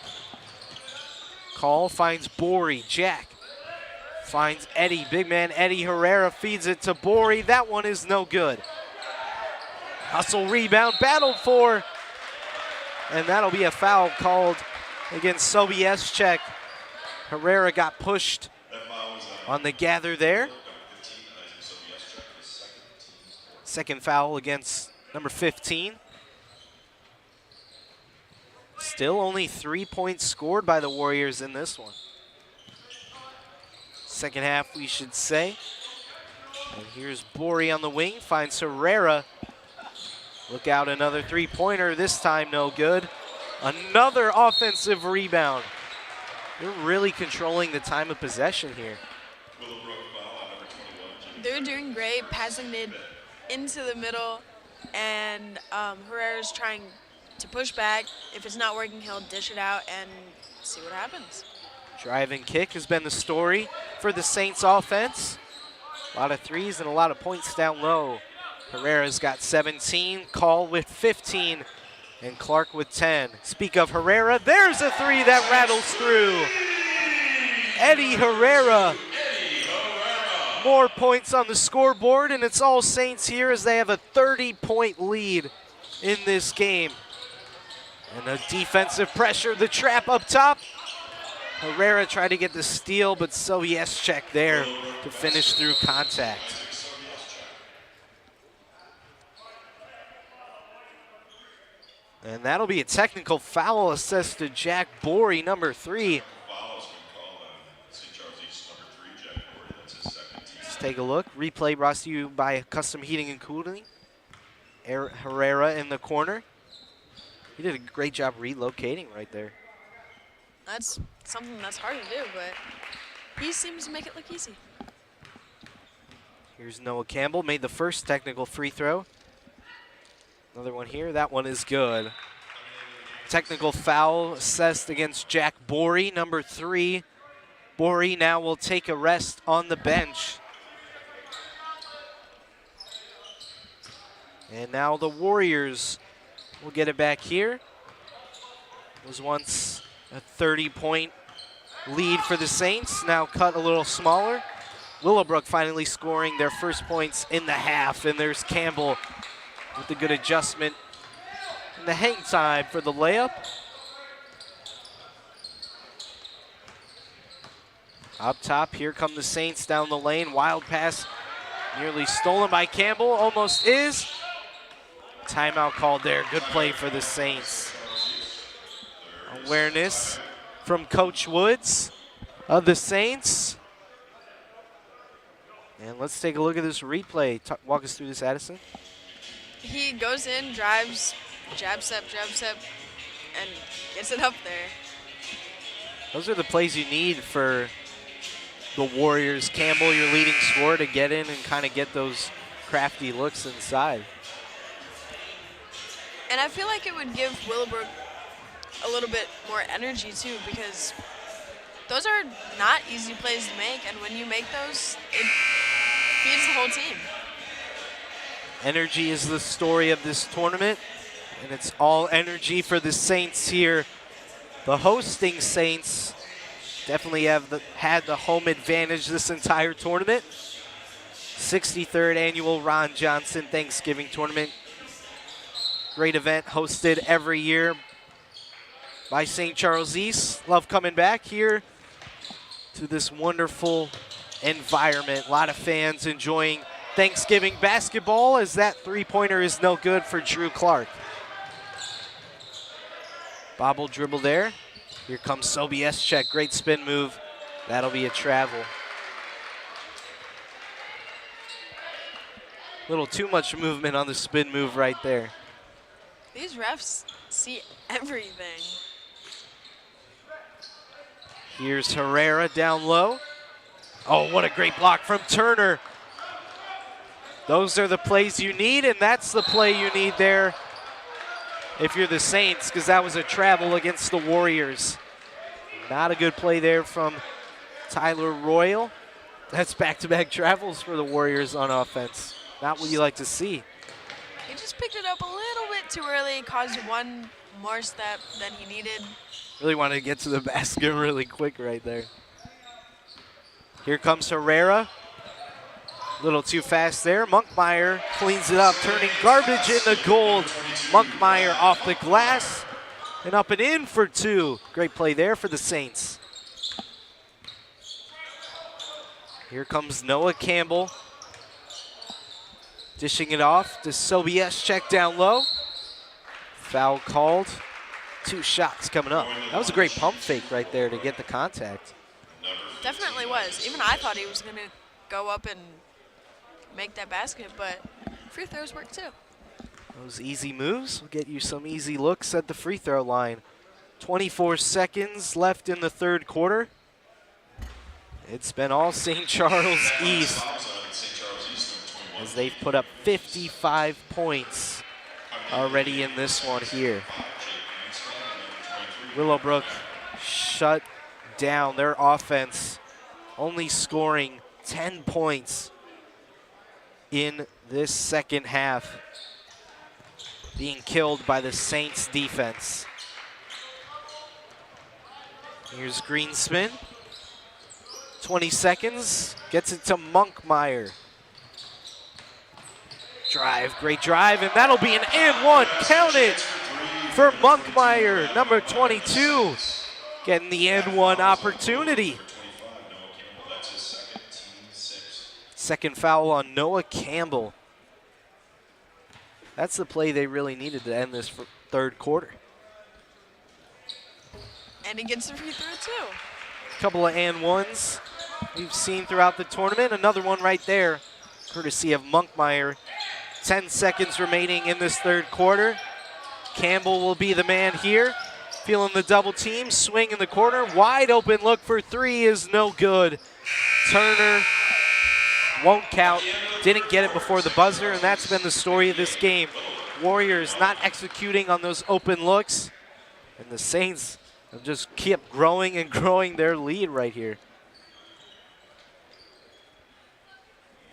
Call finds Borey. Jack finds Eddie. Big man Eddie Herrera feeds it to Borey. That one is no good. Hustle rebound, battled for, and that'll be a foul called against Sobieschek. Herrera got pushed on the gather there. Second foul against number 15. Still only 3 points scored by the Warriors in this one. Second half, we should say. And here's Borey on the wing, finds Herrera. Look out, another three-pointer, this time no good. Another offensive rebound. They're really controlling the time of possession here. They're doing great, passing it into the middle, and Herrera's trying to push back. If it's not working, he'll dish it out and see what happens. Drive and kick has been the story for the Saints offense. A lot of threes and a lot of points down low. Herrera's got 17, Call with 15, and Clark with 10. Speak of Herrera, there's a three that rattles through. Eddie Herrera. More points on the scoreboard, and it's all Saints here as they have a 30-point lead in this game. And a defensive pressure, the trap up top. Herrera tried to get the steal, but Sobieschek there to finish through contact. And that'll be a technical foul assessed to Jack Borey, number 3. Let's take a look. Replay brought to you by Custom Heating and Cooling. Herrera in the corner. He did a great job relocating right there. That's something that's hard to do, but he seems to make it look easy. Here's Noah Campbell, made the first technical free throw. Another one here, that one is good. Technical foul assessed against Jack Borey, number 3. Borey now will take a rest on the bench. And now the Warriors will get it back here. It was once a 30-point lead for the Saints, now cut a little smaller. Willowbrook finally scoring their first points in the half, and there's Campbell with a good adjustment. And the hang time for the layup. Up top, here come the Saints down the lane. Wild pass, nearly stolen by Campbell, almost is. Timeout called there, good play for the Saints. Awareness from Coach Woods of the Saints. And let's take a look at this replay. Walk us through this, Addison. He goes in, drives, jab step, and gets it up there. Those are the plays you need for the Warriors. Campbell, your leading scorer, to get in and kind of get those crafty looks inside. And I feel like it would give Willowbrook a little bit more energy too, because those are not easy plays to make, and when you make those, it feeds the whole team. Energy is the story of this tournament, and it's all energy for the Saints here. The hosting Saints definitely have had the home advantage this entire tournament. 63rd annual Ron Johnson Thanksgiving Tournament. Great event hosted every year by St. Charles East. Love coming back here to this wonderful environment. A lot of fans enjoying Thanksgiving basketball, as that three-pointer is no good for Drew Clark. Bobble dribble there. Here comes Sobieschek, great spin move. That'll be a travel. A little too much movement on the spin move right there. These refs see everything. Here's Herrera down low. Oh, what a great block from Turner. Those are the plays you need, and that's the play you need there if you're the Saints, because that was a travel against the Warriors. Not a good play there from Tyler Royal. That's back-to-back travels for the Warriors on offense. Not what you like to see. He just picked it up a little bit too early, caused one more step than he needed. Really wanted to get to the basket really quick right there. Here comes Herrera. A little too fast there. Monkmeyer cleans it up, turning garbage into gold. Monkmeyer off the glass and up and in for 2. Great play there for the Saints. Here comes Noah Campbell. Dishing it off to Sobies, check down low. Foul called. 2 shots coming up. That was a great pump fake right there to get the contact. Definitely was. Even I thought he was going to go up and make that basket, but free throws work too. Those easy moves will get you some easy looks at the free throw line. 24 seconds left in the third quarter. It's been all St. Charles East as they've put up 55 points already in this one here. Willowbrook shut down their offense, only scoring 10 points in this second half, being killed by the Saints defense. Here's Greenspin. 20 seconds, gets it to Monkmeyer. Drive, great drive, and that'll be an and one. Count it for Monkmeyer, number 22, getting the and one opportunity. Second foul on Noah Campbell. That's the play they really needed to end this third quarter. And he gets the free throw too. A couple of and ones we've seen throughout the tournament. Another one right there, courtesy of Monkmeyer. 10 seconds remaining in this third quarter. Campbell will be the man here. Feeling the double team, swing in the corner. Wide open look for 3 is no good. Turner won't count. Didn't get it before the buzzer, and that's been the story of this game. Warriors not executing on those open looks, and the Saints have just kept growing and growing their lead right here.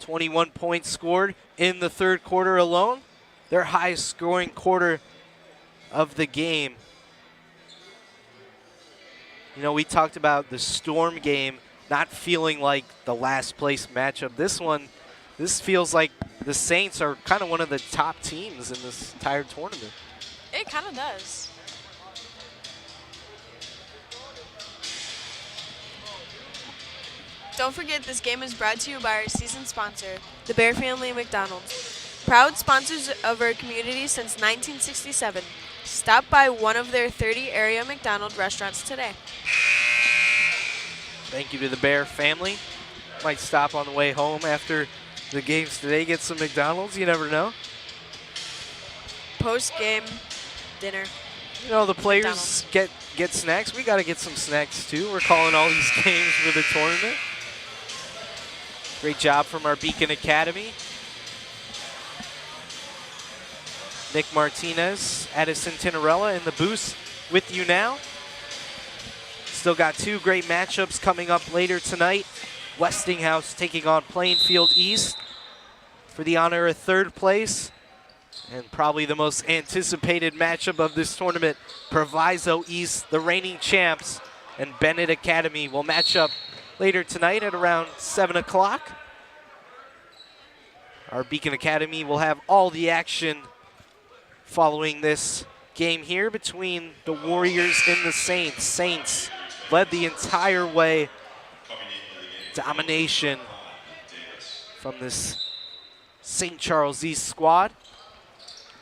21 points scored in the third quarter alone. Their highest scoring quarter of the game. You know, we talked about the Storm game not feeling like the last place matchup. This feels like the Saints are kind of one of the top teams in this entire tournament. It kind of does. Don't forget, this game is brought to you by our season sponsor, the Bear Family McDonald's. Proud sponsors of our community since 1967. Stop by one of their 30 area McDonald's restaurants today. Thank you to the Bear family. Might stop on the way home after the games today, get some McDonald's, you never know. Post-game dinner. You know, the players get snacks. We got to get some snacks too. We're calling all these games for the tournament. Great job from our Beacon Academy. Nick Martinez, Addison Tinarella in the booth with you now. Still got 2 great matchups coming up later tonight. Westinghouse taking on Plainfield East for the honor of 3rd place. And probably the most anticipated matchup of this tournament, Proviso East, the reigning champs, and Bennett Academy will match up later tonight at around 7 o'clock. Our Beacon Academy will have all the action following this game here between the Warriors and the Saints. Saints led the entire way. Domination from this St. Charles East squad.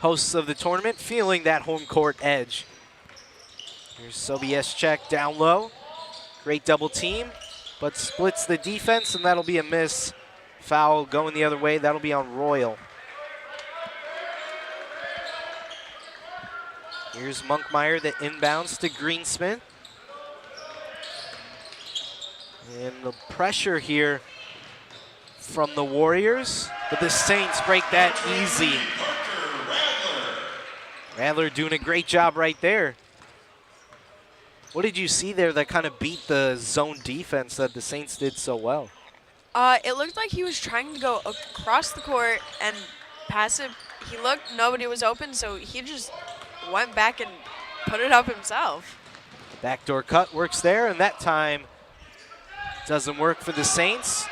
Hosts of the tournament feeling that home court edge. Here's Sobies check down low. Great double team, but splits the defense, and that'll be a miss. Foul going the other way. That'll be on Royal. Here's Monkmeyer that inbounds to Greenspin. And the pressure here from the Warriors, but the Saints break that easy. Rattler doing a great job right there. What did you see there that kind of beat the zone defense that the Saints did so well? It looked like he was trying to go across the court and pass it. He looked, nobody was open, so he just went back and put it up himself. Backdoor cut works there, and that time doesn't work for the Saints.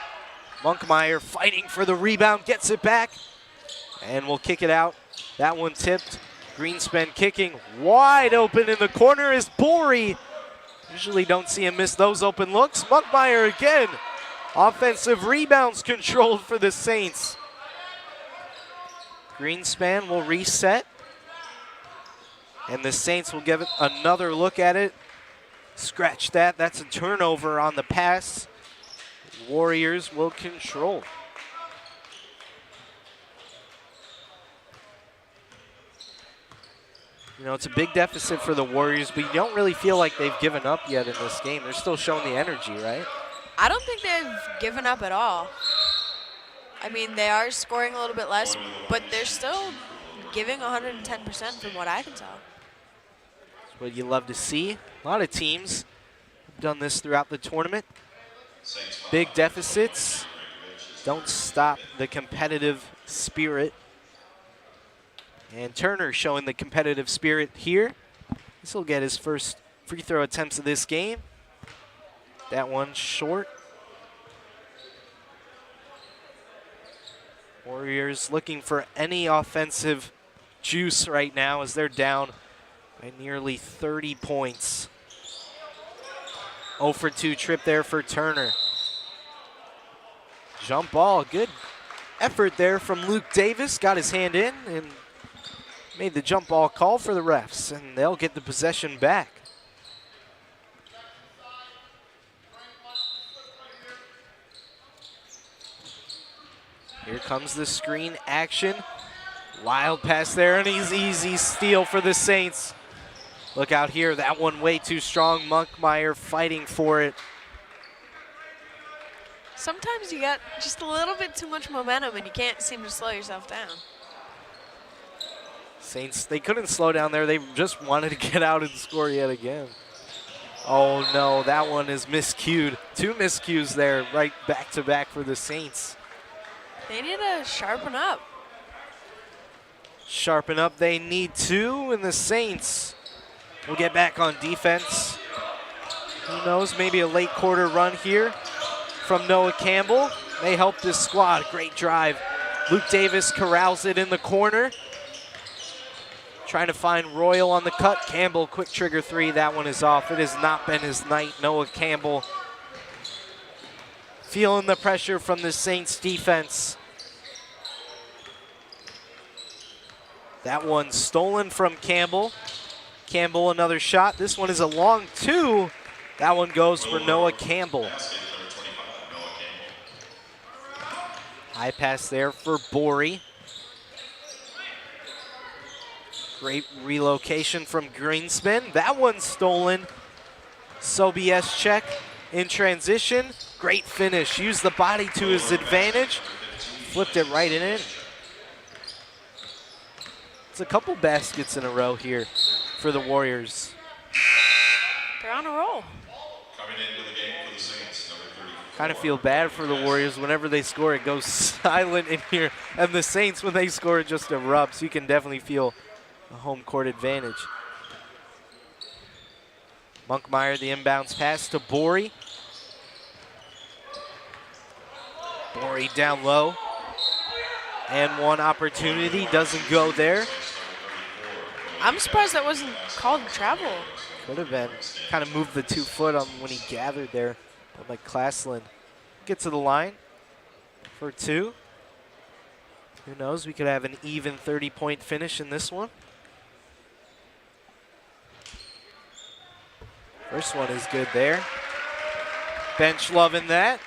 Monkmeyer fighting for the rebound, gets it back, and will kick it out. That one tipped. Greenspin kicking wide open in the corner is Borey. Usually don't see him miss those open looks. Monkmeyer again Offensive rebounds controlled for the Saints. Greenspan will reset. And the Saints will give it another look at it. Scratch that. That's a turnover on the pass. Warriors will control. You know, it's a big deficit for the Warriors, but you don't really feel like they've given up yet in this game. They're still showing the energy, right? I don't think they've given up at all. I mean, they are scoring a little bit less, but they're still giving 110% from what I can tell. That's what you love to see. A lot of teams have done this throughout the tournament. Big deficits don't stop the competitive spirit. And Turner showing the competitive spirit here. This will get his first free throw attempts of this game. That one short. Warriors looking for any offensive juice right now as they're down by nearly 30 points. 0 for 2 trip there for Turner. Jump ball, good effort there from Luke Davis. Got his hand in and made the jump ball call for the refs, and they'll get the possession back. Here comes the screen action. Wild pass there, and an easy steal for the Saints. Look out here, that one way too strong. Monkmeyer fighting for it. Sometimes you got just a little bit too much momentum and you can't seem to slow yourself down. Saints, they couldn't slow down there. They just wanted to get out and score yet again. Oh no, that one is miscued. 2 miscues there, right back to back for the Saints. They need to sharpen up. Sharpen up they need to, and the Saints will get back on defense. Who knows, maybe a late quarter run here from Noah Campbell may help this squad. Great drive. Luke Davis corrals it in the corner. Trying to find Royal on the cut. Campbell, quick trigger 3. That one is off. It has not been his night. Noah Campbell feeling the pressure from the Saints defense. That one stolen from Campbell. Campbell another shot. This one is a long 2. That one goes for Noah Campbell. High pass there for Borey. Great relocation from Greenspan. That one's stolen. Sobies check in transition. Great finish. Used the body to his advantage. Flipped it right in. It's a couple baskets in a row here for the Warriors. They're on a roll. Coming into the game for the Saints, number 34. Kind of feel bad for the Warriors. Whenever they score, it goes silent in here. And the Saints, when they score, it just erupts. You can definitely feel a home court advantage. Monkmeyer, the inbounds pass to Borey. Borey down low. And one opportunity doesn't go there. I'm surprised that wasn't called travel. Could have been. Kind of moved the 2 foot on when he gathered there. But like Claslin. Get to the line for 2. Who knows? We could have an even 30-point finish in this one. First one is good there. Bench loving that.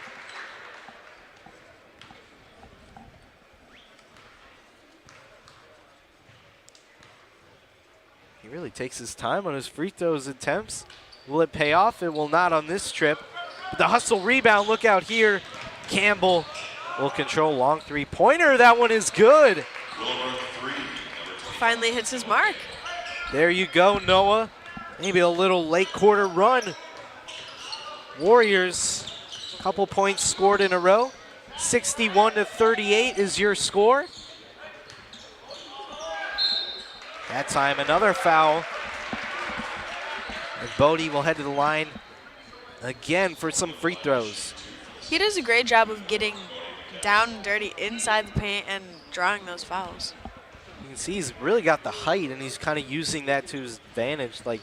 He really takes his time on his free throws attempts. Will it pay off? It will not on this trip. But the hustle rebound, look out here. Campbell will control long 3-pointer. That one is good. Finally hits his mark. There you go, Noah. Maybe a little late quarter run. Warriors, a couple points scored in a row. 61-38 is your score. That time another foul. And Bodie will head to the line again for some free throws. He does a great job of getting down and dirty inside the paint and drawing those fouls. You can see he's really got the height, and he's kind of using that to his advantage. Like,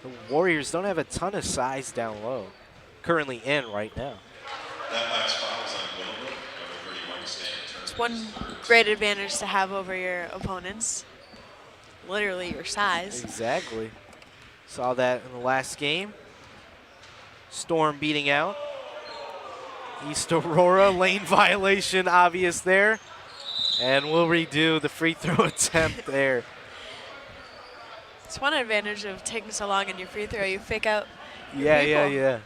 the Warriors don't have a ton of size down low, currently in right now. That last foul was on Willowbrook, number 31, Stanley Turner. It's one great advantage to have over your opponents. Literally your size. Exactly. Saw that in the last game. Storm beating out East Aurora. Lane violation obvious there. And we'll redo the free throw attempt there. It's one advantage of taking so long in your free throw. You fake out your Yeah. people.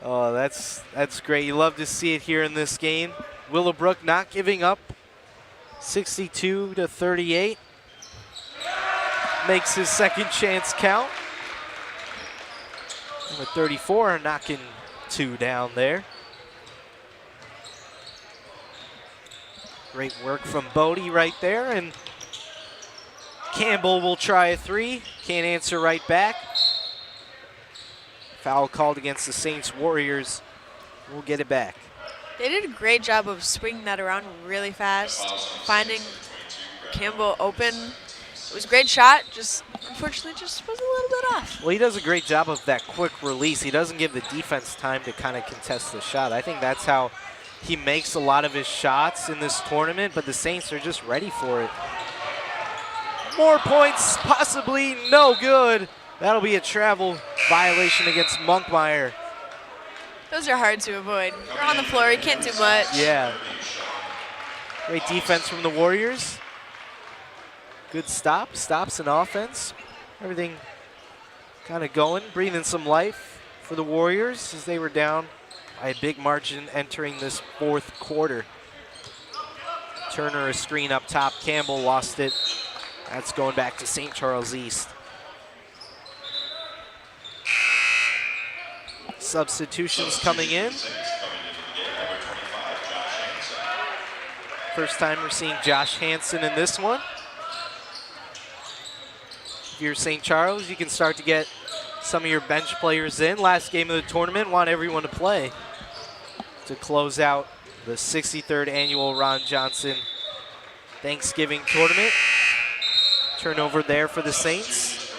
Oh, that's great. You love to see it here in this game. Willowbrook not giving up. 62-38. Makes his second chance count. Number 34 knocking 2 down there. Great work from Bodie right there, and Campbell will try a 3. Can't answer right back. Foul called against the Saints Warriors. We'll get it back. They did a great job of swinging that around really fast, finding Campbell open. It was a great shot, just unfortunately just was a little bit off. Well, he does a great job of that quick release. He doesn't give the defense time to kind of contest the shot. I think that's how he makes a lot of his shots in this tournament, but the Saints are just ready for it. More points, possibly no good. That'll be a travel violation against Monkmeyer. Those are hard to avoid. You're on the floor, you can't do much. Yeah. Great defense from the Warriors. Good stops and offense. Everything kind of going, breathing some life for the Warriors as they were down by a big margin entering this fourth quarter. Turner a screen up top. Campbell lost it. That's going back to St. Charles East. Substitutions coming in. First time we're seeing Josh Hansen in this one. If you're St. Charles, you can start to get some of your bench players in. Last game of the tournament, want everyone to play to close out the 63rd annual Ron Johnson Thanksgiving tournament. Turnover there for the Saints.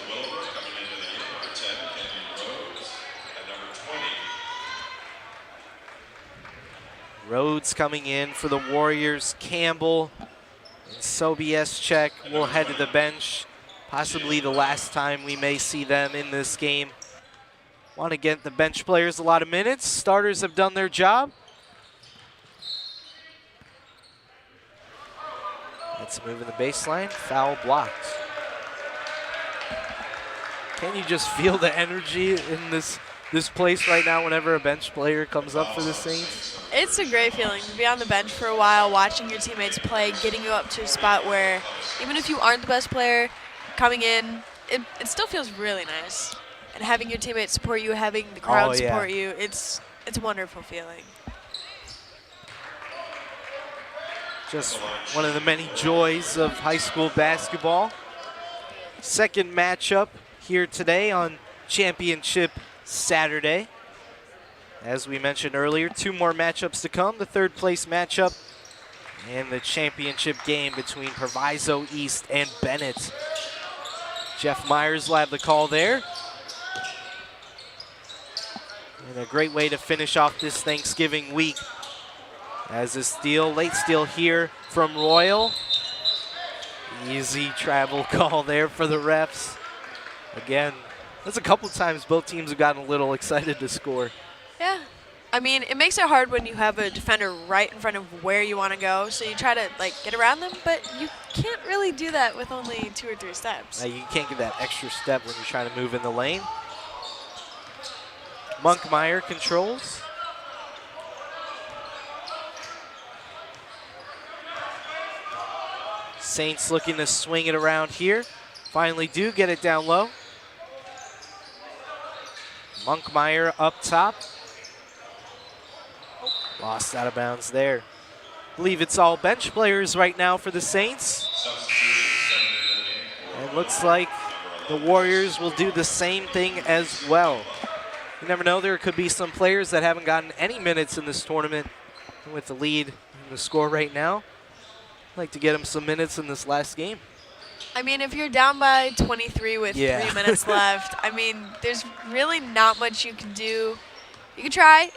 Rhodes coming in for the Warriors. Campbell and Sobieschek will head to the bench. Possibly the last time we may see them in this game. Want to get the bench players a lot of minutes. Starters have done their job. Let's move in the baseline. Foul blocked. Can you just feel the energy in this place right now whenever a bench player comes up for the Saints? It's a great feeling to be on the bench for a while, watching your teammates play, getting you up to a spot where even if you aren't the best player, coming in, it still feels really nice. And having your teammates support you, having the crowd support you, it's a wonderful feeling. Just one of the many joys of high school basketball. Second matchup here today on Championship Saturday. As we mentioned earlier, 2 more matchups to come. The third place matchup and the championship game between Proviso East and Bennett. Jeff Myers will have the call there. And a great way to finish off this Thanksgiving week. As a steal, late steal here from Royal. Easy travel call there for the refs. Again, that's a couple times both teams have gotten a little excited to score. Yeah. I mean, it makes it hard when you have a defender right in front of where you want to go, so you try to get around them, but you can't really do that with only 2 or 3 steps. You can't give that extra step when you're trying to move in the lane. Monkmeyer controls. Saints looking to swing it around here. Finally do get it down low. Monkmeyer up top. Lost out of bounds there. Believe it's all bench players right now for the Saints. And looks like the Warriors will do the same thing as well. You never know, there could be some players that haven't gotten any minutes in this tournament. With the lead in the score right now, I'd like to get them some minutes in this last game. I mean, if you're down by 23 with 3 minutes left, I mean, there's really not much you can do. You can try.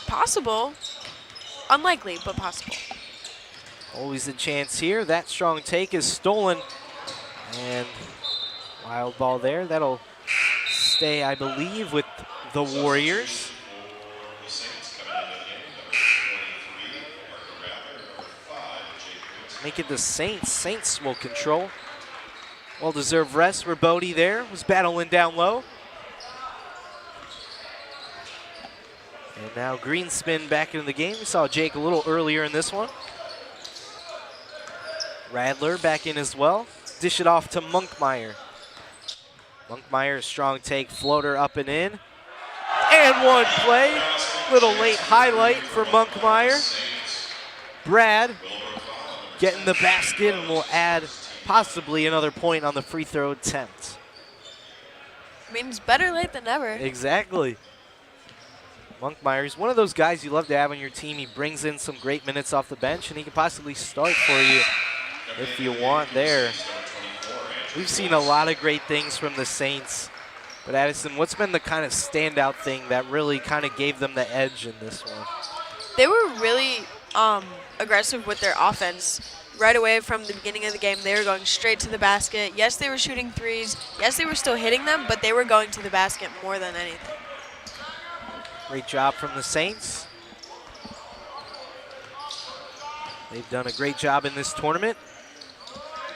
possible. Unlikely, but possible. Always a chance here. That strong take is stolen. And wild ball there. That'll stay, I believe, with the Warriors. Make it the Saints. Saints will control. Well-deserved rest for Bodie there. Was battling down low. And now Greenspin back into the game. We saw Jake a little earlier in this one. Radler back in as well. Dish it off to Monkmeyer. Monkmeyer, strong take, floater up and in. And one play. Little late highlight for Monkmeyer. Brad getting the basket and will add possibly another point on the free throw attempt. I mean, it's better late than never. Exactly. Monkmeyer is one of those guys you love to have on your team. He brings in some great minutes off the bench, and he can possibly start for you if you want there. We've seen a lot of great things from the Saints. But Addison, what's been the kind of standout thing that really kind of gave them the edge in this one? They were really aggressive with their offense. Right away from the beginning of the game, they were going straight to the basket. Yes, they were shooting threes. Yes, they were still hitting them, but they were going to the basket more than anything. Great job from the Saints. They've done a great job in this tournament.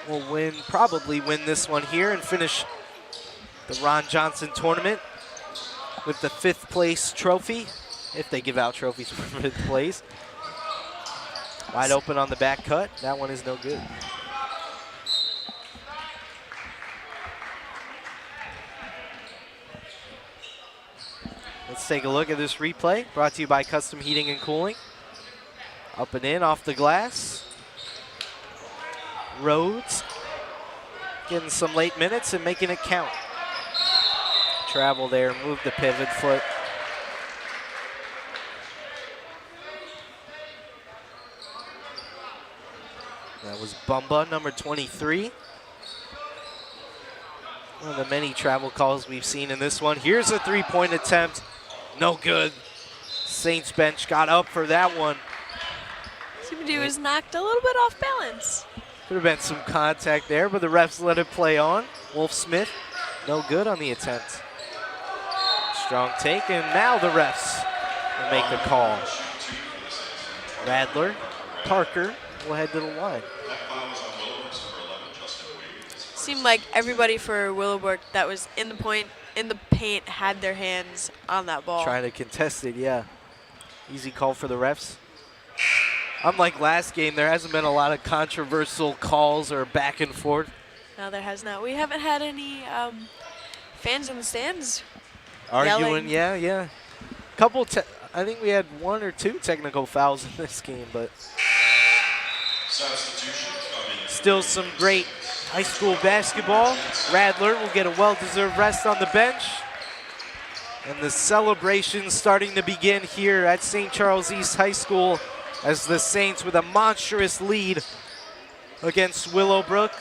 Will probably win this one here and finish the Ron Johnson tournament with the 5th place trophy, if they give out trophies for 5th place. Wide open on the back cut. That one is no good. Let's take a look at this replay, brought to you by Custom Heating and Cooling. Up and in, off the glass. Rhodes getting some late minutes and making it count. Travel there, move the pivot foot. That was Bumba, number 23. One of the many travel calls we've seen in this one. Here's a three-point attempt. No good. Saints bench got up for that one. Seemed he was knocked a little bit off balance. Could have been some contact there, but the refs let it play on. Wolf Smith, no good on the attempt. Strong take, and now the refs will make the call. Radler, Parker will head to the line. Seemed like everybody for Willowbrook that was in the paint had their hands on that ball. Trying to contest it, yeah. Easy call for the refs. Unlike last game, there hasn't been a lot of controversial calls or back and forth. No, there has not. We haven't had any fans in the stands Arguing, yelling. yeah. I think we had 1 or 2 technical fouls in this game, but still some great high school basketball. Radler will get a well-deserved rest on the bench. And the celebration starting to begin here at St. Charles East High School as the Saints with a monstrous lead against Willowbrook.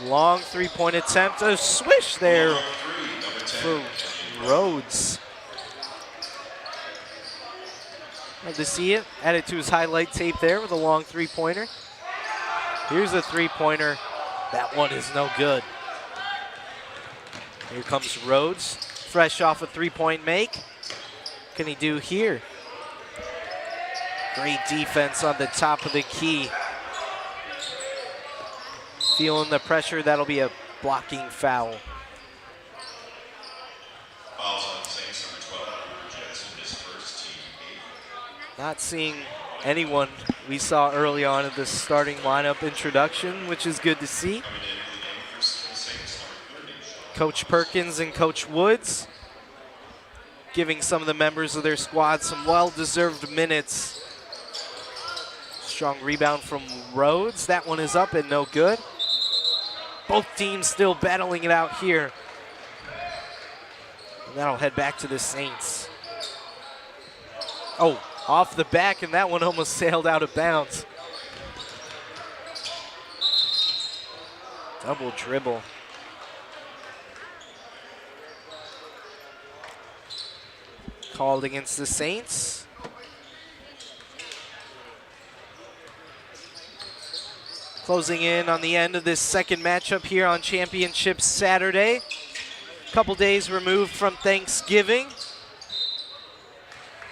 Long three-point attempt, a swish there for Rhodes. Love to see it. Added to his highlight tape there with a long three-pointer. Here's a three-pointer. That one is no good. Here comes Rhodes, fresh off a three-point make. What can he do here? Great defense on the top of the key. Feeling the pressure, that'll be a blocking foul. Not seeing anyone we saw early on in the starting lineup introduction, which is good to see. Coach Perkins and Coach Woods giving some of the members of their squad some well-deserved minutes. Strong rebound from Rhodes. That one is up and no good. Both teams still battling it out here. And that'll head back to the Saints. Oh, off the back, and that one almost sailed out of bounds. Double dribble. Called against the Saints. Closing in on the end of this second matchup here on Championship Saturday. A couple days removed from Thanksgiving.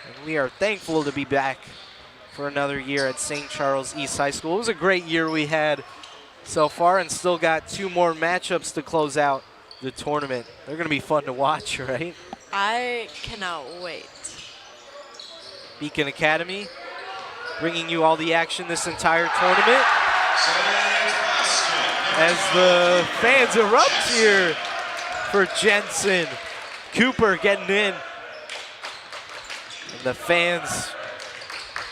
And we are thankful to be back for another year at St. Charles East High School. It was a great year we had so far, and still got 2 more matchups to close out the tournament. They're going to be fun to watch, right? I cannot wait. Beacon Academy bringing you all the action this entire tournament. As the fans erupt here for Jensen. Cooper getting in. And the fans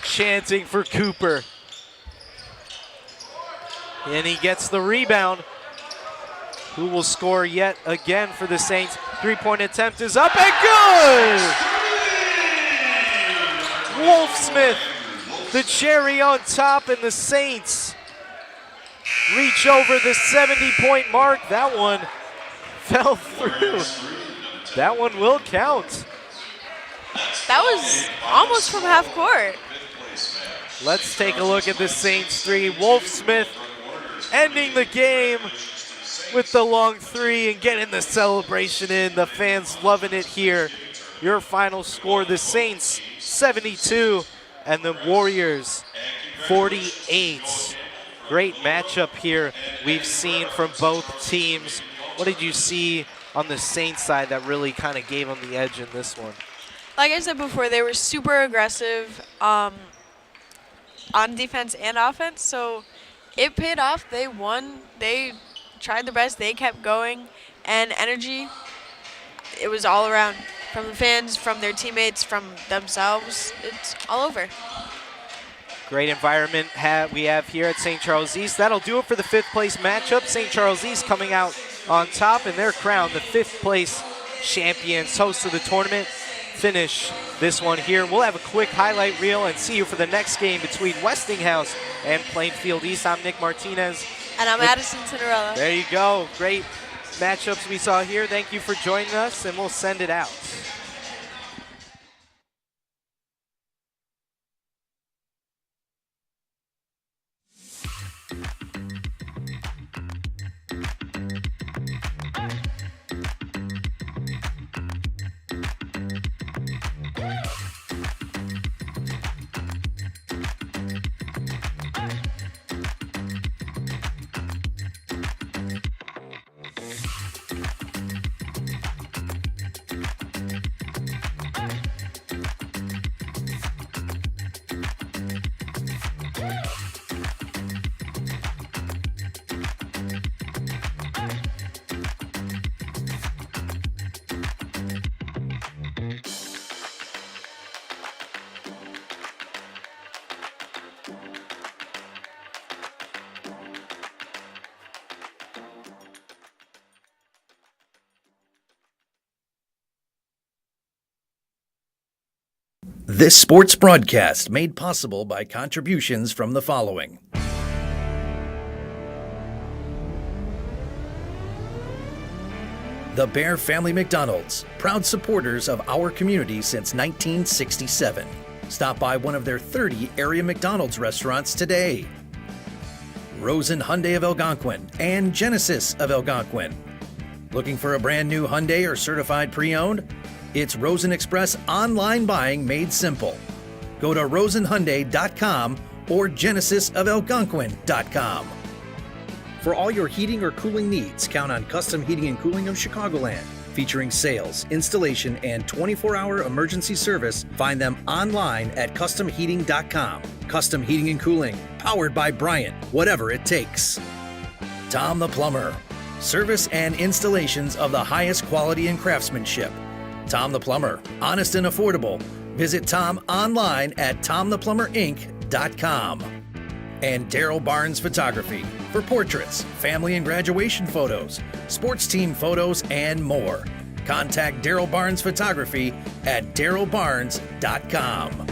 chanting for Cooper. And he gets the rebound. Who will score yet again for the Saints? 3-point attempt is up and good! Wolfsmith, the cherry on top, and the Saints reach over the 70-point mark. That one fell through. That one will count. That was almost from half court. Let's take a look at the Saints 3. Wolfsmith ending the game with the long 3 and getting the celebration in. The fans loving it here. Your final score, the Saints 72 and the Warriors 48. Great matchup here we've seen from both teams. What did you see on the Saints side that really kind of gave them the edge in this one? Like I said before, they were super aggressive on defense and offense, so it paid off. They won. They tried their best. They kept going. And energy, it was all around. From the fans, from their teammates, from themselves. It's all over. Great environment we have here at St. Charles East. That'll do it for the 5th place matchup. St. Charles East coming out on top, and they're crowned the 5th place champions, hosts of the tournament. Finish this one here. We'll have a quick highlight reel and see you for the next game between Westinghouse and Plainfield East. I'm Nick Martinez. And I'm Addison Cinderella. There you go. Great matchups we saw here. Thank you for joining us, and we'll send it out. This sports broadcast made possible by contributions from the following. The Bear Family McDonald's, proud supporters of our community since 1967. Stop by one of their 30 area McDonald's restaurants today. Rosen Hyundai of Algonquin and Genesis of Algonquin. Looking for a brand new Hyundai or certified pre-owned? It's Rosen Express online buying made simple. Go to rosenhyundai.com or genesisofalgonquin.com. For all your heating or cooling needs, count on Custom Heating and Cooling of Chicagoland. Featuring sales, installation, and 24-hour emergency service, find them online at customheating.com. Custom Heating and Cooling, powered by Bryant, whatever it takes. Tom the Plumber, service and installations of the highest quality and craftsmanship. Tom the Plumber, honest and affordable. Visit Tom online at tomtheplumberinc.com. And Daryl Barnes Photography for portraits, family and graduation photos, sports team photos, and more. Contact Daryl Barnes Photography at darylbarnes.com.